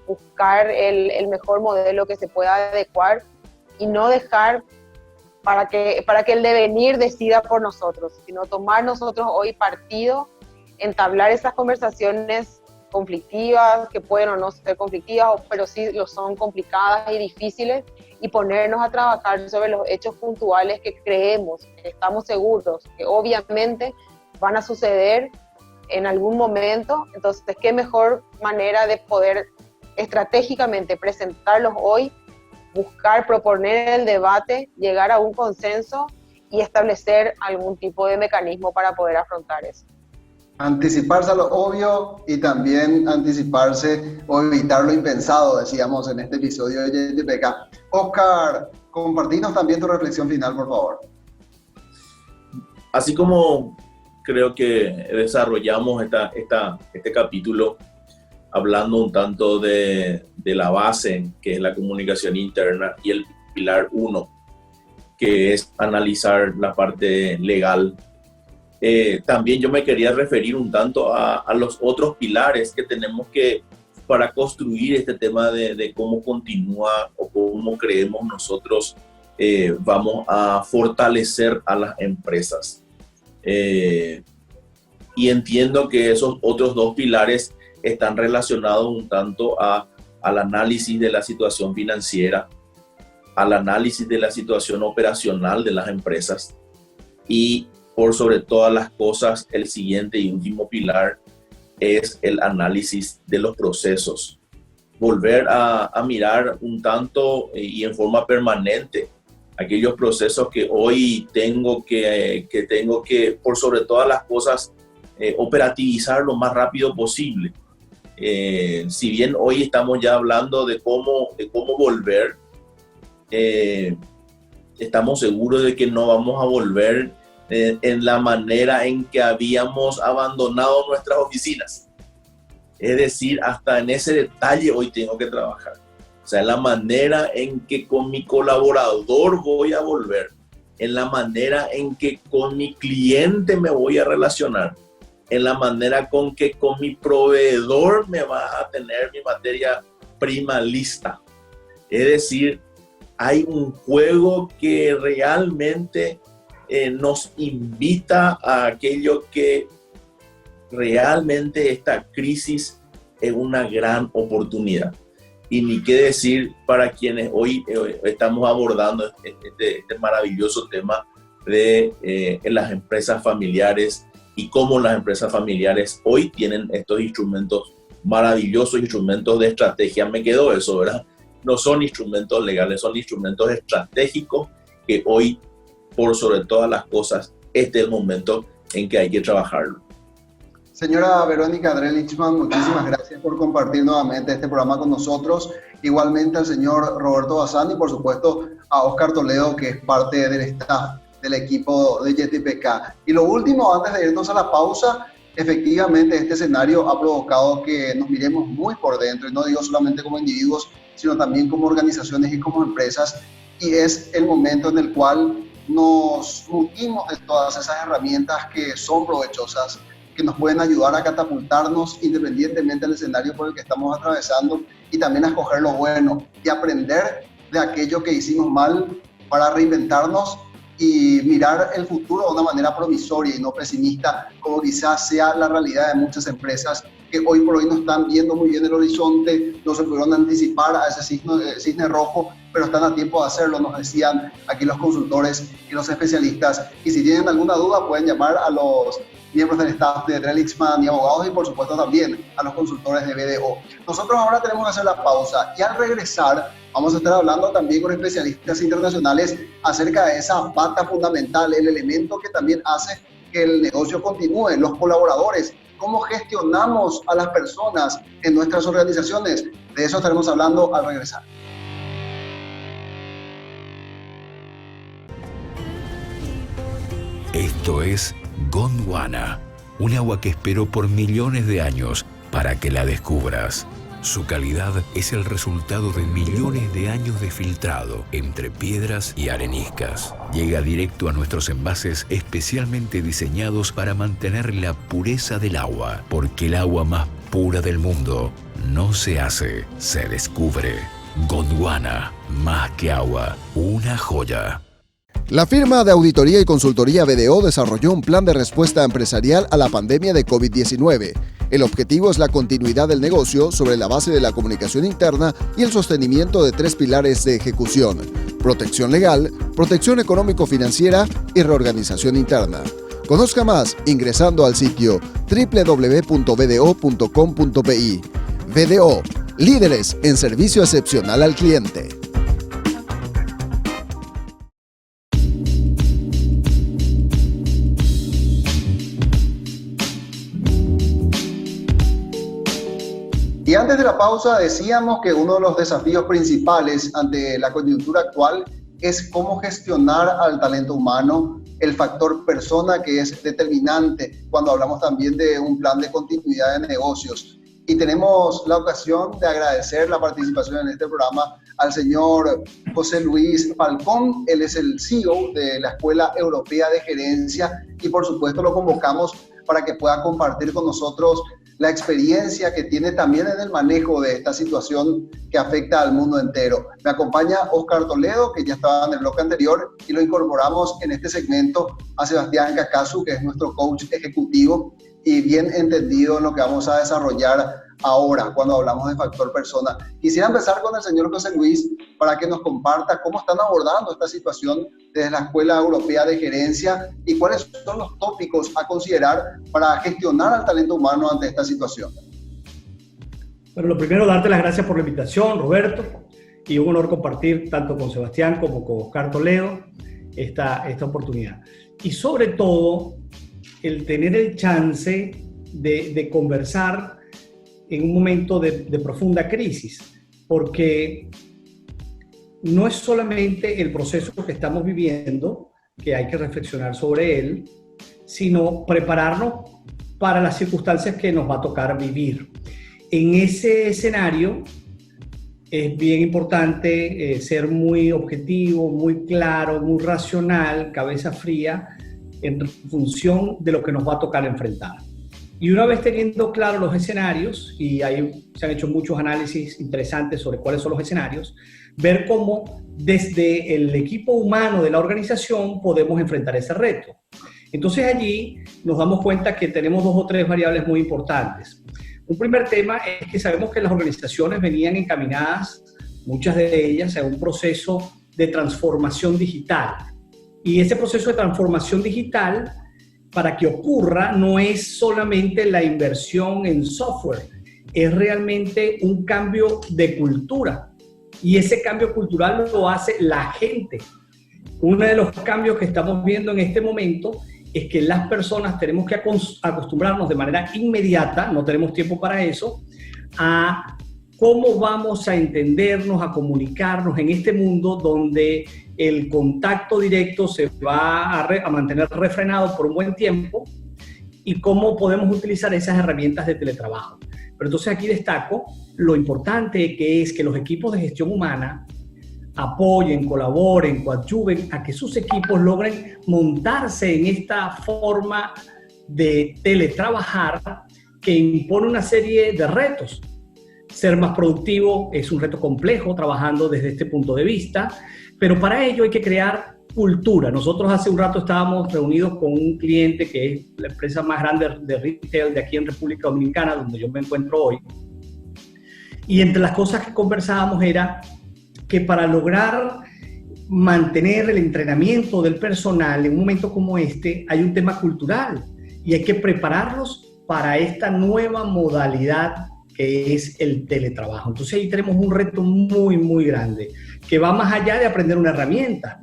Buscar el mejor modelo que se pueda adecuar y no dejar para que el devenir decida por nosotros, sino tomar nosotros hoy partido, entablar esas conversaciones conflictivas, que pueden o no ser conflictivas, pero sí lo son, complicadas y difíciles, y ponernos a trabajar sobre los hechos puntuales que creemos, que estamos seguros, que obviamente van a suceder en algún momento. Entonces, ¿qué mejor manera de poder estratégicamente presentarlos hoy, buscar, proponer el debate, llegar a un consenso y establecer algún tipo de mecanismo para poder afrontar eso? Anticiparse a lo obvio y también anticiparse o evitar lo impensado, decíamos en este episodio de YTPK. Oscar, compartinos también tu reflexión final, por favor. Así como creo que desarrollamos este capítulo hablando un tanto de la base, que es la comunicación interna, y el pilar 1, que es analizar la parte legal. También yo me quería referir un tanto a los otros pilares que tenemos para construir este tema de cómo continúa o cómo creemos nosotros vamos a fortalecer a las empresas. Y entiendo que esos otros dos pilares están relacionados un tanto al análisis de la situación financiera, al análisis de la situación operacional de las empresas y, por sobre todas las cosas, el siguiente y último pilar es el análisis de los procesos. Volver a mirar un tanto y en forma permanente aquellos procesos que hoy tengo que por sobre todas las cosas, operativizar lo más rápido posible. Si bien hoy estamos ya hablando de cómo volver, estamos seguros de que no vamos a volver en la manera en que habíamos abandonado nuestras oficinas. Es decir, hasta en ese detalle hoy tengo que trabajar. O sea, en la manera en que con mi colaborador voy a volver, en la manera en que con mi cliente me voy a relacionar, en la manera con que con mi proveedor me va a tener mi materia prima lista. Es decir, hay un juego que realmente nos invita a aquello que realmente esta crisis es una gran oportunidad. Y ni qué decir para quienes hoy estamos abordando este maravilloso tema en las empresas familiares y cómo las empresas familiares hoy tienen estos instrumentos, maravillosos instrumentos de estrategia. Me quedó eso, ¿verdad? No son instrumentos legales, son instrumentos estratégicos que hoy, por sobre todas las cosas, este es el momento en que hay que trabajarlo. Señora Verónica Drelichman, muchísimas gracias por compartir nuevamente este programa con nosotros. Igualmente al señor Roberto Bazán y por supuesto a Oscar Toledo, que es parte del staff del equipo de JTPK. Y lo último, antes de irnos a la pausa, efectivamente este escenario ha provocado que nos miremos muy por dentro, y no digo solamente como individuos, sino también como organizaciones y como empresas, y es el momento en el cual nos nutrimos de todas esas herramientas que son provechosas, que nos pueden ayudar a catapultarnos independientemente del escenario por el que estamos atravesando, y también a escoger lo bueno y aprender de aquello que hicimos mal para reinventarnos y mirar el futuro de una manera promisoria y no pesimista, como quizás sea la realidad de muchas empresas que hoy por hoy no están viendo muy bien el horizonte, no se pudieron anticipar a ese cisne rojo, pero están a tiempo de hacerlo, nos decían aquí los consultores y los especialistas. Y si tienen alguna duda pueden llamar a los miembros del staff de Drelichman y abogados, y por supuesto también a los consultores de BDO. Nosotros ahora tenemos que hacer la pausa y al regresar vamos a estar hablando también con especialistas internacionales acerca de esa pata fundamental, el elemento que también hace que el negocio continúe, los colaboradores, cómo gestionamos a las personas en nuestras organizaciones. De eso estaremos hablando al regresar. Esto es Gondwana, un agua que esperó por millones de años para que la descubras. Su calidad es el resultado de millones de años de filtrado entre piedras y areniscas. Llega directo a nuestros envases especialmente diseñados para mantener la pureza del agua, porque el agua más pura del mundo no se hace, se descubre. Gondwana, más que agua, una joya. La firma de auditoría y consultoría BDO desarrolló un plan de respuesta empresarial a la pandemia de COVID-19. El objetivo es la continuidad del negocio sobre la base de la comunicación interna y el sostenimiento de 3 pilares de ejecución: protección legal, protección económico-financiera y reorganización interna. Conozca más ingresando al sitio www.bdo.com.pi. BDO, líderes en servicio excepcional al cliente. Y antes de la pausa decíamos que uno de los desafíos principales ante la coyuntura actual es cómo gestionar al talento humano, el factor persona, que es determinante cuando hablamos también de un plan de continuidad de negocios. Y tenemos la ocasión de agradecer la participación en este programa al señor José Luis Falcón. Él es el CEO de la Escuela Europea de Gerencia y por supuesto lo convocamos para que pueda compartir con nosotros la experiencia que tiene también en el manejo de esta situación que afecta al mundo entero. Me acompaña Oscar Toledo, que ya estaba en el bloque anterior, y lo incorporamos en este segmento a Sebastián Cacasu, que es nuestro coach ejecutivo y bien entendido en lo que vamos a desarrollar ahora cuando hablamos de factor persona. Quisiera empezar con el señor José Luis para que nos comparta cómo están abordando esta situación desde la Escuela Europea de Gerencia y cuáles son los tópicos a considerar para gestionar al talento humano ante esta situación. Bueno, lo primero, darte las gracias por la invitación, Roberto, y un honor compartir tanto con Sebastián como con Oscar Toledo esta oportunidad. Y sobre todo, el tener el chance de conversar en un momento de profunda crisis, porque no es solamente el proceso que estamos viviendo, que hay que reflexionar sobre él, sino prepararnos para las circunstancias que nos va a tocar vivir. En ese escenario es bien importante ser muy objetivo, muy claro, muy racional, cabeza fría, en función de lo que nos va a tocar enfrentar. Y una vez teniendo claros los escenarios, y ahí se han hecho muchos análisis interesantes sobre cuáles son los escenarios, ver cómo desde el equipo humano de la organización podemos enfrentar ese reto. Entonces allí nos damos cuenta que tenemos 2 o 3 variables muy importantes. Un primer tema es que sabemos que las organizaciones venían encaminadas, muchas de ellas, a un proceso de transformación digital. Y ese proceso de transformación digital, para que ocurra, no es solamente la inversión en software, es realmente un cambio de cultura. Y ese cambio cultural lo hace la gente. Uno de los cambios que estamos viendo en este momento es que las personas tenemos que acostumbrarnos de manera inmediata, no tenemos tiempo para eso, a cómo vamos a entendernos, a comunicarnos en este mundo donde el contacto directo se va a mantener refrenado por un buen tiempo, y cómo podemos utilizar esas herramientas de teletrabajo. Pero entonces aquí destaco lo importante que es que los equipos de gestión humana apoyen, colaboren, coadyuven a que sus equipos logren montarse en esta forma de teletrabajar que impone una serie de retos. Ser más productivo es un reto complejo, trabajando desde este punto de vista, pero para ello hay que crear cultura. Nosotros hace un rato estábamos reunidos con un cliente que es la empresa más grande de retail de aquí en República Dominicana, donde yo me encuentro hoy, y entre las cosas que conversábamos era que para lograr mantener el entrenamiento del personal en un momento como este, hay un tema cultural y hay que prepararlos para esta nueva modalidad que es el teletrabajo. Entonces ahí tenemos un reto muy, muy grande, que va más allá de aprender una herramienta,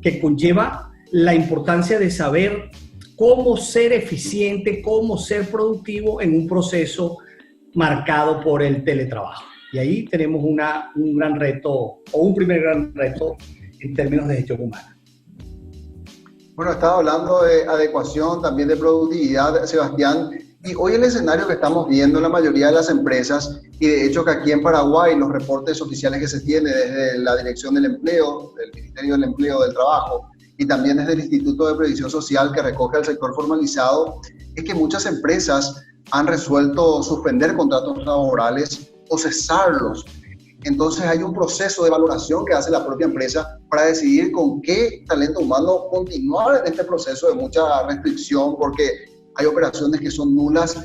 que conlleva la importancia de saber cómo ser eficiente, cómo ser productivo en un proceso marcado por el teletrabajo. Y ahí tenemos un gran reto, o un primer gran reto en términos de gestión humana. Bueno, estaba hablando de adecuación, también de productividad, Sebastián, y hoy el escenario que estamos viendo en la mayoría de las empresas, y de hecho que aquí en Paraguay los reportes oficiales que se tienen desde la Dirección del Empleo, del Ministerio del Empleo, del Trabajo, y también desde el Instituto de Previsión Social que recoge al sector formalizado, es que muchas empresas han resuelto suspender contratos laborales o cesarlos. Entonces hay un proceso de valoración que hace la propia empresa para decidir con qué talento humano continuar en este proceso de mucha restricción, porque hay operaciones que son nulas,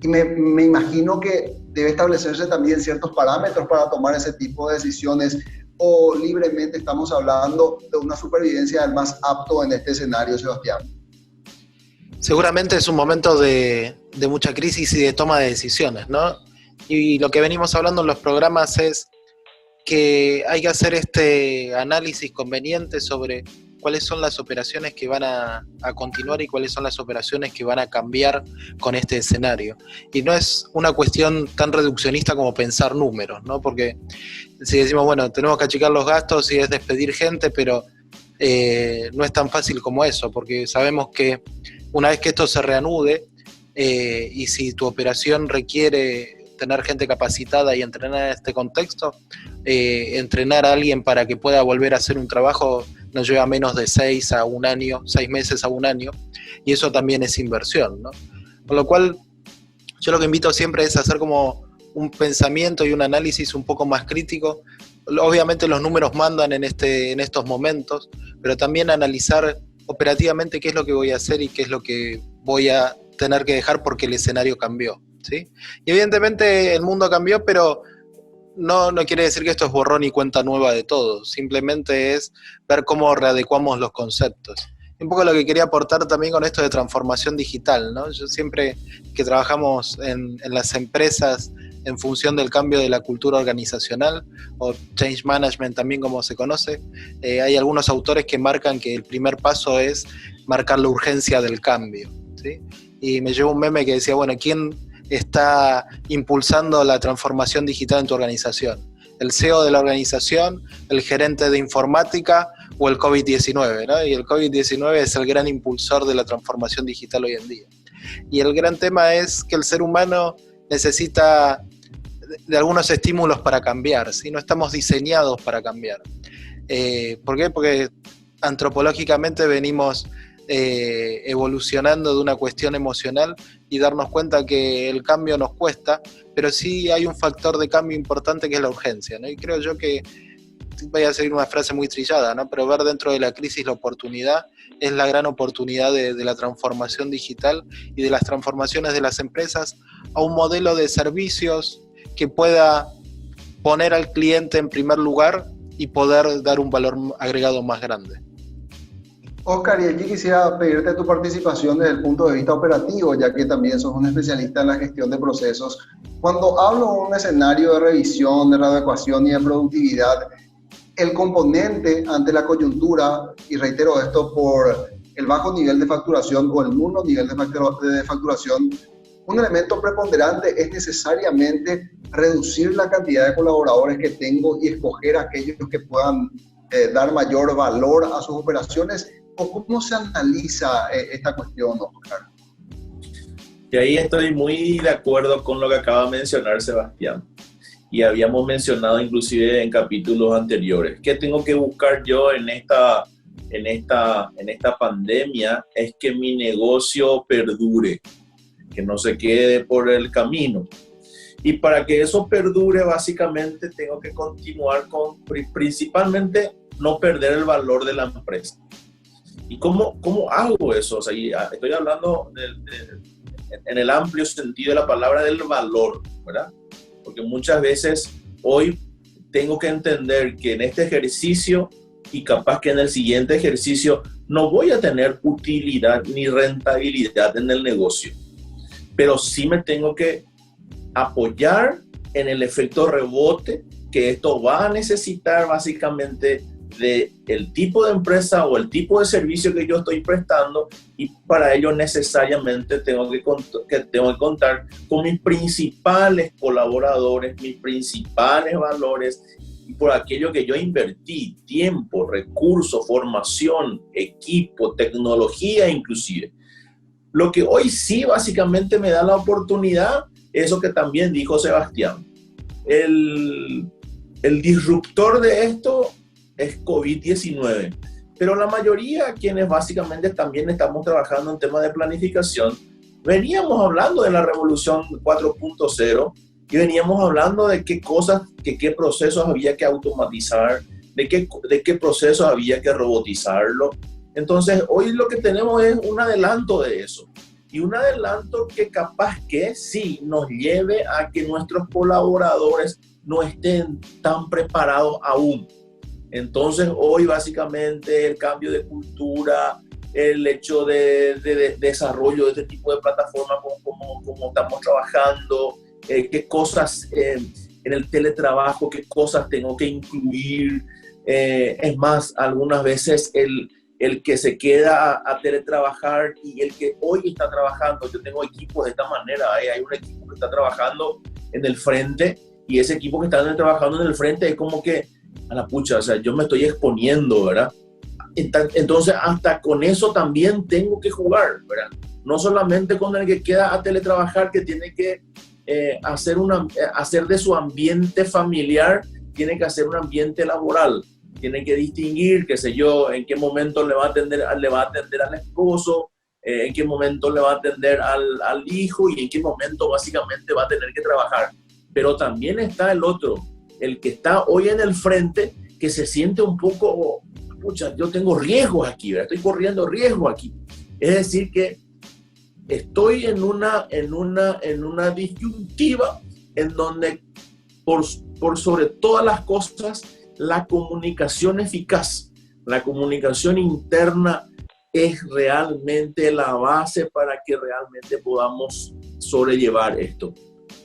y me imagino que debe establecerse también ciertos parámetros para tomar ese tipo de decisiones, o libremente estamos hablando de una supervivencia del más apto en este escenario, Sebastián. Seguramente es un momento de mucha crisis y de toma de decisiones, ¿no? Y lo que venimos hablando en los programas es que hay que hacer este análisis conveniente sobre cuáles son las operaciones que van a continuar y cuáles son las operaciones que van a cambiar con este escenario. Y no es una cuestión tan reduccionista como pensar números, ¿no? Porque si decimos, bueno, tenemos que achicar los gastos y es despedir gente, pero no es tan fácil como eso, porque sabemos que una vez que esto se reanude, y si tu operación requiere tener gente capacitada y entrenar en este contexto, entrenar a alguien para que pueda volver a hacer un trabajo nos lleva menos de 6 meses a un año, y eso también es inversión, ¿no? Con lo cual, yo lo que invito siempre es hacer como un pensamiento y un análisis un poco más crítico. Obviamente los números mandan en estos momentos, pero también analizar operativamente qué es lo que voy a hacer y qué es lo que voy a tener que dejar porque el escenario cambió, ¿sí? Y evidentemente el mundo cambió, pero no quiere decir que esto es borrón y cuenta nueva de todo, simplemente es ver cómo readecuamos los conceptos. Un poco lo que quería aportar también con esto de transformación digital, ¿no? Yo siempre que trabajamos en las empresas en función del cambio de la cultura organizacional, o change management también como se conoce, hay algunos autores que marcan que el primer paso es marcar la urgencia del cambio, ¿sí? Y me llevó un meme que decía, bueno, ¿quién está impulsando la transformación digital en tu organización? ¿El CEO de la organización, el gerente de informática o el COVID-19, ¿no? Y el COVID-19 es el gran impulsor de la transformación digital hoy en día. Y el gran tema es que el ser humano necesita de algunos estímulos para cambiar, ¿sí? No estamos diseñados para cambiar. ¿Por qué? Porque antropológicamente venimos evolucionando de una cuestión emocional y darnos cuenta que el cambio nos cuesta, pero sí hay un factor de cambio importante que es la urgencia, ¿no? Y creo yo que, voy a seguir una frase muy trillada, ¿no? Pero ver dentro de la crisis la oportunidad es la gran oportunidad de la transformación digital y de las transformaciones de las empresas a un modelo de servicios que pueda poner al cliente en primer lugar y poder dar un valor agregado más grande. Oscar, y aquí quisiera pedirte tu participación desde el punto de vista operativo, ya que también sos un especialista en la gestión de procesos. Cuando hablo de un escenario de revisión, de readecuación y de productividad, el componente ante la coyuntura, y reitero esto por el bajo nivel de facturación o el nulo nivel de facturación, un elemento preponderante es necesariamente reducir la cantidad de colaboradores que tengo y escoger aquellos que puedan dar mayor valor a sus operaciones. ¿O cómo se analiza esta cuestión, Oscar? Y ahí estoy muy de acuerdo con lo que acaba de mencionar Sebastián. Y habíamos mencionado inclusive en capítulos anteriores. ¿Qué tengo que buscar yo en esta pandemia? Es que mi negocio perdure, que no se quede por el camino. Y para que eso perdure, básicamente tengo que continuar con, principalmente, no perder el valor de la empresa. ¿Y cómo hago eso? O sea, estoy hablando en el amplio sentido de la palabra del valor, ¿verdad? Porque muchas veces hoy tengo que entender que en este ejercicio y capaz que en el siguiente ejercicio no voy a tener utilidad ni rentabilidad en el negocio, pero sí me tengo que apoyar en el efecto rebote que esto va a necesitar básicamente del tipo de empresa o el tipo de servicio que yo estoy prestando, y para ello necesariamente tengo que contar con mis principales colaboradores, mis principales valores, y por aquello que yo invertí, tiempo, recursos, formación, equipo, tecnología inclusive. Lo que hoy sí básicamente me da la oportunidad, eso que también dijo Sebastián, el disruptor de esto es COVID-19, pero la mayoría, quienes básicamente también estamos trabajando en temas de planificación, veníamos hablando de la revolución 4.0 y veníamos hablando de qué cosas, qué procesos había que automatizar, de qué procesos había que robotizarlo. Entonces, hoy lo que tenemos es un adelanto de eso, y un adelanto que capaz que sí nos lleve a que nuestros colaboradores no estén tan preparados aún. Entonces, hoy básicamente el cambio de cultura, el hecho de desarrollo de este tipo de plataformas como estamos trabajando, qué cosas en el teletrabajo, qué cosas tengo que incluir. Es más, algunas veces el que se queda a teletrabajar y el que hoy está trabajando, yo tengo equipos de esta manera, hay un equipo que está trabajando en el frente, y ese equipo que está trabajando en el frente es como que, a la pucha, o sea, yo me estoy exponiendo, ¿verdad? Entonces, hasta con eso también tengo que jugar, ¿verdad? No solamente con el que queda a teletrabajar, que tiene que hacer de su ambiente familiar, tiene que hacer un ambiente laboral, tiene que distinguir, qué sé yo, en qué momento le va a atender al esposo, en qué momento le va a atender al hijo, y en qué momento básicamente va a tener que trabajar. Pero también está el otro, el que está hoy en el frente, que se siente un poco, pucha, yo tengo riesgos aquí, ¿verdad? Estoy corriendo riesgos aquí. Es decir, que estoy en una disyuntiva en donde por sobre todas las cosas, la comunicación eficaz, la comunicación interna es realmente la base para que realmente podamos sobrellevar esto.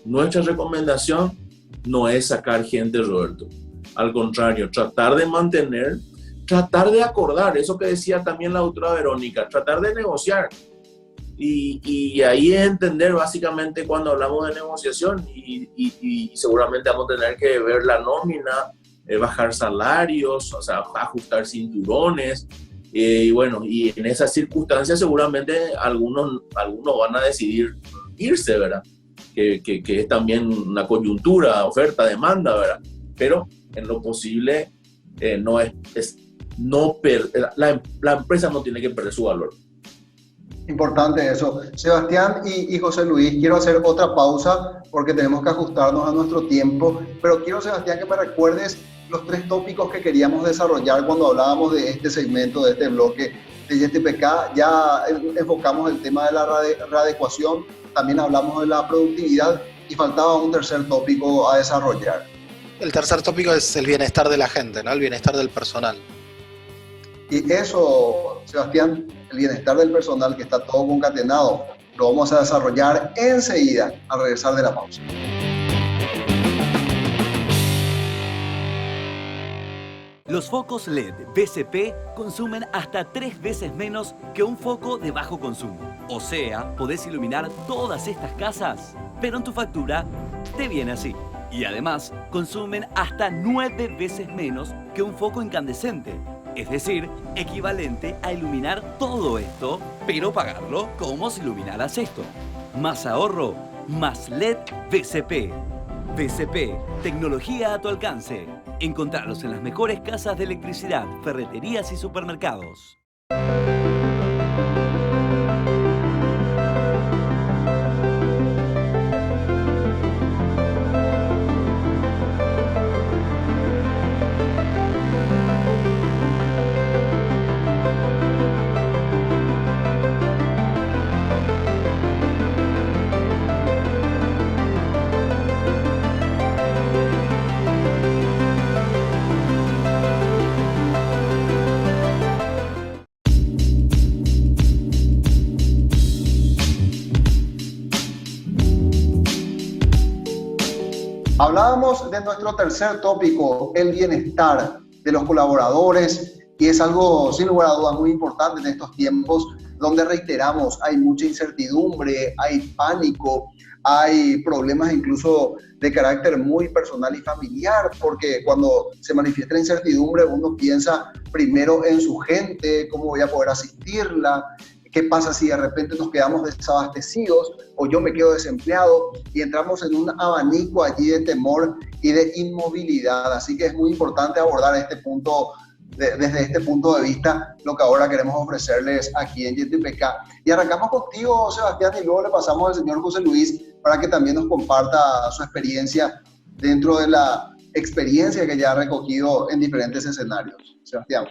Nuestra recomendación no es sacar gente, Roberto. Al contrario, tratar de acordar, eso que decía también la doctora Verónica, tratar de negociar. Y ahí es entender básicamente cuando hablamos de negociación, y seguramente vamos a tener que ver la nómina, bajar salarios, o sea, ajustar cinturones, y bueno, y en esas circunstancias seguramente algunos van a decidir irse, ¿verdad? Que es también una coyuntura, oferta, demanda, ¿verdad? Pero en lo posible la empresa no tiene que perder su valor. Importante eso. Sebastián y José Luis, quiero hacer otra pausa porque tenemos que ajustarnos a nuestro tiempo, pero quiero, Sebastián, que me recuerdes los 3 tópicos que queríamos desarrollar cuando hablábamos de este segmento, de este bloque de YTPK. Ya enfocamos el tema de la readecuación, también hablamos de la productividad y faltaba un tercer tópico a desarrollar. El tercer tópico es el bienestar de la gente, ¿no? El bienestar del personal. Y eso, Sebastián, el bienestar del personal que está todo concatenado, lo vamos a desarrollar enseguida al regresar de la pausa. Los focos LED BCP consumen hasta 3 veces menos que un foco de bajo consumo. O sea, podés iluminar todas estas casas, pero en tu factura te viene así. Y además, consumen hasta 9 veces menos que un foco incandescente. Es decir, equivalente a iluminar todo esto, pero pagarlo como si iluminaras esto. Más ahorro, más LED BCP. BCP, tecnología a tu alcance. Encontrarlos en las mejores casas de electricidad, ferreterías y supermercados. Hablábamos de nuestro tercer tópico, el bienestar de los colaboradores, y es algo sin lugar a dudas muy importante en estos tiempos donde, reiteramos, hay mucha incertidumbre, hay pánico, hay problemas incluso de carácter muy personal y familiar, porque cuando se manifiesta la incertidumbre uno piensa primero en su gente, cómo voy a poder asistirla, qué pasa si de repente nos quedamos desabastecidos o yo me quedo desempleado, y entramos en un abanico allí de temor y de inmovilidad. Así que es muy importante abordar este punto desde este punto de vista, lo que ahora queremos ofrecerles aquí en YTPK. Y arrancamos contigo, Sebastián, y luego le pasamos al señor José Luis para que también nos comparta su experiencia dentro de la experiencia que ya ha recogido en diferentes escenarios. Sebastián.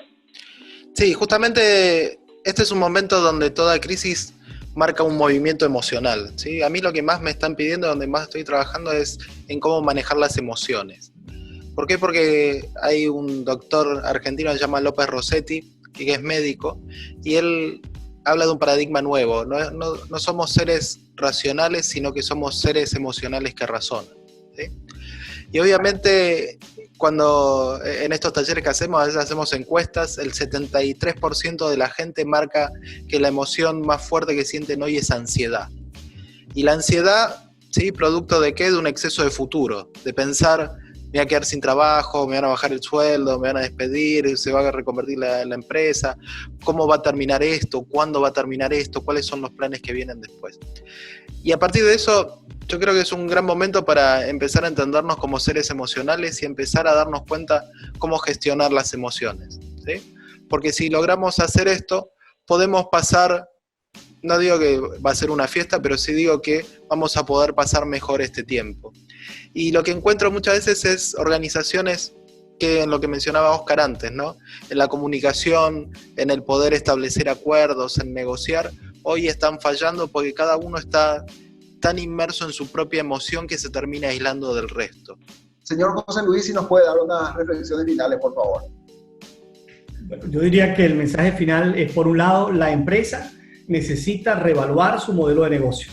Sí, justamente este es un momento donde toda crisis marca un movimiento emocional, ¿sí? A mí lo que más me están pidiendo, donde más estoy trabajando, es en cómo manejar las emociones. ¿Por qué? Porque hay un doctor argentino que se llama López Rossetti, que es médico, y él habla de un paradigma nuevo. No somos seres racionales, sino que somos seres emocionales que razonan, ¿sí? Y obviamente, cuando en estos talleres que hacemos, a veces hacemos encuestas, el 73% de la gente marca que la emoción más fuerte que sienten hoy es ansiedad. Y la ansiedad, ¿sí? ¿Producto de qué? De un exceso de futuro, de pensar, me voy a quedar sin trabajo, me van a bajar el sueldo, me van a despedir, se va a reconvertir la empresa, ¿cómo va a terminar esto? ¿Cuándo va a terminar esto? ¿Cuáles son los planes que vienen después? Y a partir de eso, yo creo que es un gran momento para empezar a entendernos como seres emocionales y empezar a darnos cuenta cómo gestionar las emociones, ¿sí? Porque si logramos hacer esto, podemos pasar, no digo que va a ser una fiesta, pero sí digo que vamos a poder pasar mejor este tiempo. Y lo que encuentro muchas veces es organizaciones que, en lo que mencionaba Oscar antes, ¿no? En la comunicación, en el poder establecer acuerdos, en negociar, hoy están fallando porque cada uno está tan inmerso en su propia emoción que se termina aislando del resto. Señor José Luis, si nos puede dar unas reflexiones finales, por favor. Yo diría que el mensaje final es, por un lado, la empresa necesita reevaluar su modelo de negocio,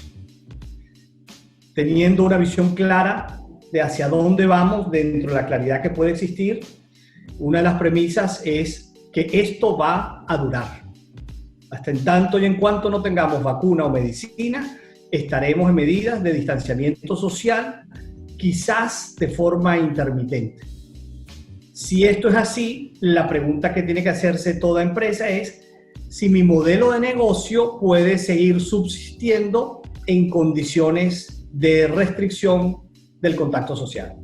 teniendo una visión clara de hacia dónde vamos dentro de la claridad que puede existir. Una de las premisas es que esto va a durar. Hasta en tanto y en cuanto no tengamos vacuna o medicina, estaremos en medidas de distanciamiento social, quizás de forma intermitente. Si esto es así, la pregunta que tiene que hacerse toda empresa es si mi modelo de negocio puede seguir subsistiendo en condiciones de restricción del contacto social.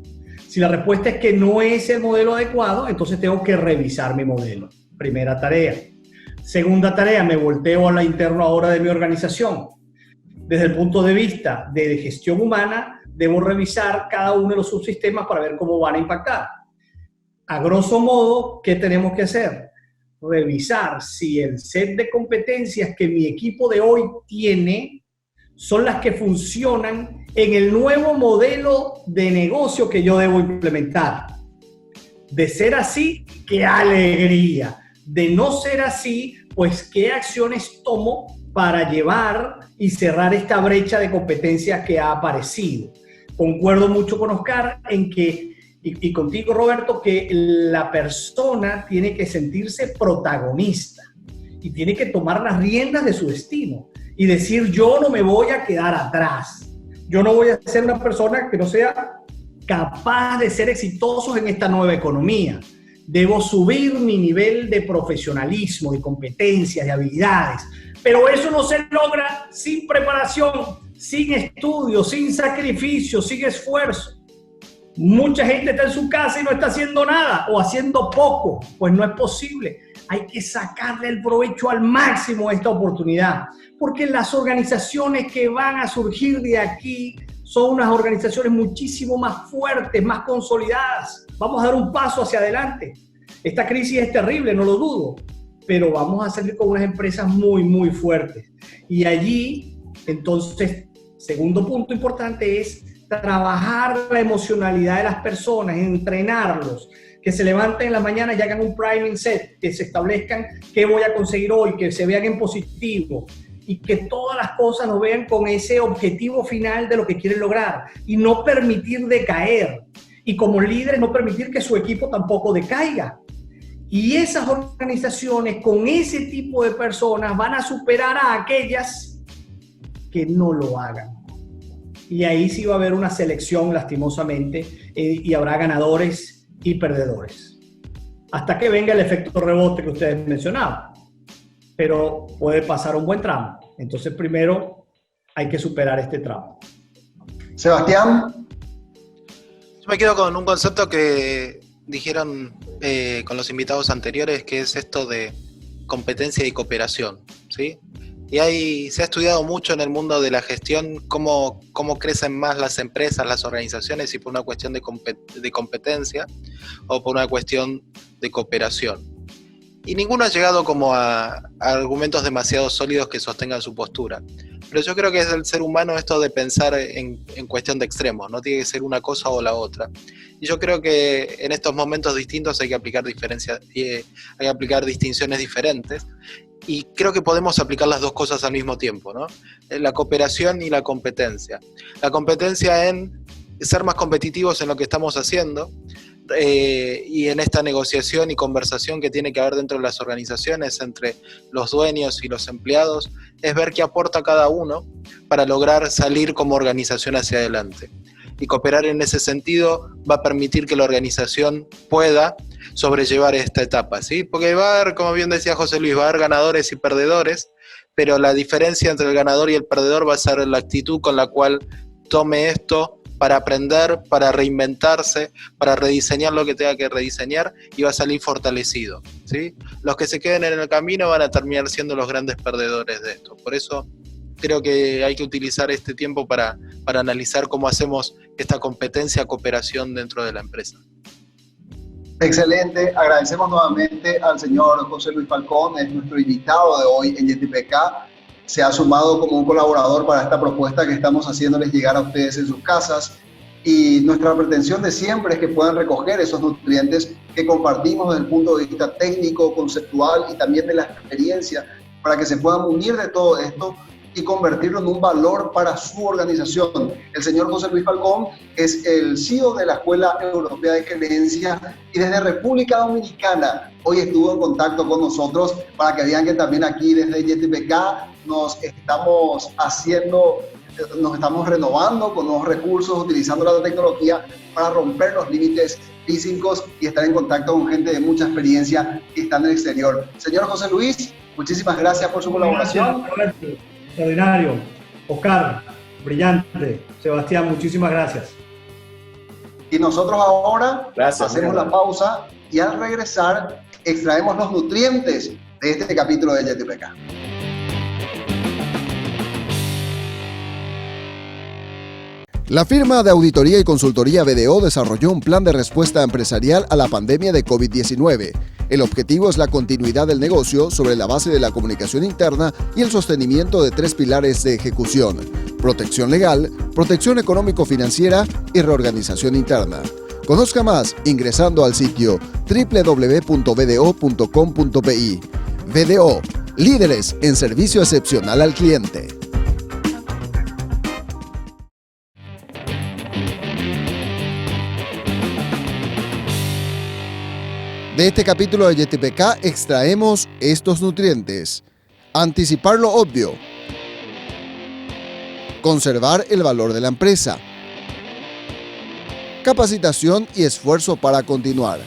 Si la respuesta es que no es el modelo adecuado, entonces tengo que revisar mi modelo. Primera tarea. Segunda tarea, me volteo a la interna ahora de mi organización. Desde el punto de vista de gestión humana, debo revisar cada uno de los subsistemas para ver cómo van a impactar. A grosso modo, ¿qué tenemos que hacer? Revisar si el set de competencias que mi equipo de hoy tiene son las que funcionan en el nuevo modelo de negocio que yo debo implementar. De ser así, ¡qué alegría! De no ser así, pues, ¿qué acciones tomo para llevar y cerrar esta brecha de competencias que ha aparecido? Concuerdo mucho con Oscar en que, y contigo, Roberto, que la persona tiene que sentirse protagonista y tiene que tomar las riendas de su destino y decir: yo no me voy a quedar atrás, yo no voy a ser una persona que no sea capaz de ser exitoso en esta nueva economía. Debo subir mi nivel de profesionalismo, de competencias, de habilidades. Pero eso no se logra sin preparación, sin estudio, sin sacrificio, sin esfuerzo. Mucha gente está en su casa y no está haciendo nada o haciendo poco. Pues no es posible. Hay que sacarle el provecho al máximo a esta oportunidad. Porque las organizaciones que van a surgir de aquí son unas organizaciones muchísimo más fuertes, más consolidadas. Vamos a dar un paso hacia adelante. Esta crisis es terrible, no lo dudo, pero vamos a salir con unas empresas muy, muy fuertes. Y allí, entonces, segundo punto importante es trabajar la emocionalidad de las personas, entrenarlos, que se levanten en la mañana y hagan un priming set, que se establezcan qué voy a conseguir hoy, que se vean en positivo, y que todas las cosas nos vean con ese objetivo final de lo que quieren lograr y no permitir decaer. Y como líderes no permitir que su equipo tampoco decaiga. Y esas organizaciones con ese tipo de personas van a superar a aquellas que no lo hagan. Y ahí sí va a haber una selección, lastimosamente, y habrá ganadores y perdedores. Hasta que venga el efecto rebote que ustedes mencionaban. Pero puede pasar un buen tramo. Entonces, primero hay que superar este tramo. Sebastián. Yo me quedo con un concepto que dijeron con los invitados anteriores, que es esto de competencia y cooperación, ¿sí? Y se ha estudiado mucho en el mundo de la gestión cómo crecen más las empresas, las organizaciones, si por una cuestión de competencia o por una cuestión de cooperación. Y ninguno ha llegado como a argumentos demasiado sólidos que sostengan su postura. Pero yo creo que es del ser humano esto de pensar en cuestión de extremos, no tiene que ser una cosa o la otra. Y yo creo que en estos momentos distintos hay que aplicar distinciones diferentes. Y creo que podemos aplicar las dos cosas al mismo tiempo, ¿no? La cooperación y la competencia. La competencia en ser más competitivos en lo que estamos haciendo, y en esta negociación y conversación que tiene que haber dentro de las organizaciones entre los dueños y los empleados, es ver qué aporta cada uno para lograr salir como organización hacia adelante. Y cooperar en ese sentido va a permitir que la organización pueda sobrellevar esta etapa, ¿sí? Porque va a haber, como bien decía José Luis, va a haber ganadores y perdedores, pero la diferencia entre el ganador y el perdedor va a ser la actitud con la cual tome esto para aprender, para reinventarse, para rediseñar lo que tenga que rediseñar, y va a salir fortalecido, ¿sí? Los que se queden en el camino van a terminar siendo los grandes perdedores de esto. Por eso creo que hay que utilizar este tiempo para analizar cómo hacemos esta competencia, cooperación dentro de la empresa. Excelente, agradecemos nuevamente al señor José Luis Falcón, es nuestro invitado de hoy en YTPK. Se ha sumado como un colaborador para esta propuesta que estamos haciéndoles llegar a ustedes en sus casas, y nuestra pretensión de siempre es que puedan recoger esos nutrientes que compartimos desde el punto de vista técnico, conceptual y también de la experiencia, para que se puedan unir de todo esto y convertirlo en un valor para su organización. El señor José Luis Falcón es el CEO de la Escuela Europea de Gerencia y desde República Dominicana hoy estuvo en contacto con nosotros para que vean que también aquí desde YTPK nos estamos renovando con nuevos recursos, utilizando la tecnología para romper los límites físicos y estar en contacto con gente de mucha experiencia que está en el exterior. Señor José Luis, muchísimas gracias por su colaboración. Extraordinario. Oscar, brillante. Sebastián, muchísimas gracias. Y nosotros ahora hacemos la pausa y al regresar extraemos los nutrientes de este capítulo de YTPK. La firma de auditoría y consultoría BDO desarrolló un plan de respuesta empresarial a la pandemia de COVID-19. El objetivo es la continuidad del negocio sobre la base de la comunicación interna y el sostenimiento de 3 pilares de ejecución: protección legal, protección económico-financiera y reorganización interna. Conozca más ingresando al sitio www.bdo.com.pi. BDO, líderes en servicio excepcional al cliente. De este capítulo de YTPK extraemos estos nutrientes. Anticipar lo obvio. Conservar el valor de la empresa. Capacitación y esfuerzo para continuar.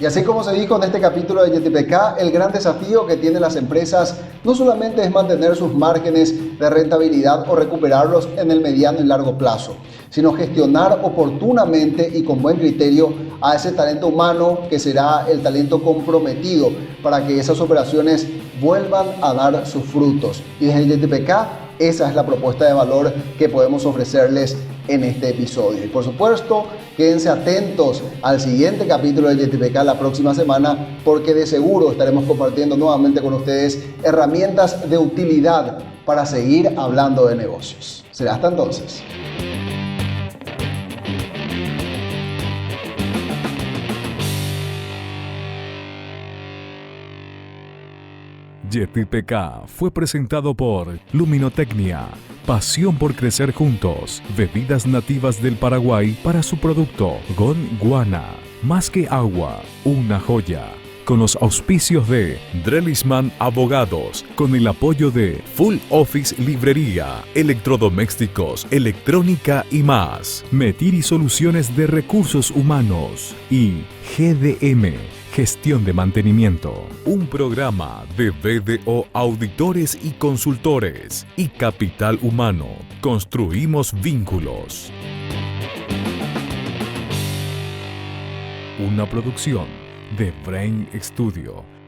Y así como se dijo en este capítulo de YTPK, el gran desafío que tienen las empresas no solamente es mantener sus márgenes de rentabilidad o recuperarlos en el mediano y largo plazo, sino gestionar oportunamente y con buen criterio a ese talento humano que será el talento comprometido para que esas operaciones vuelvan a dar sus frutos. Y desde el YTPK, esa es la propuesta de valor que podemos ofrecerles en este episodio. Y por supuesto, quédense atentos al siguiente capítulo de YTPK la próxima semana, porque de seguro estaremos compartiendo nuevamente con ustedes herramientas de utilidad para seguir hablando de negocios. Será hasta entonces. YTPK fue presentado por Luminotecnia, pasión por crecer juntos, bebidas nativas del Paraguay para su producto Gon Guana, más que agua, una joya. Con los auspicios de Drelisman Abogados, con el apoyo de Full Office Librería, Electrodomésticos, Electrónica y más, Metiri Soluciones de Recursos Humanos y GDM, Gestión de Mantenimiento, un programa de BDO Auditores y Consultores y Capital Humano. Construimos vínculos. Una producción de Brain Studio.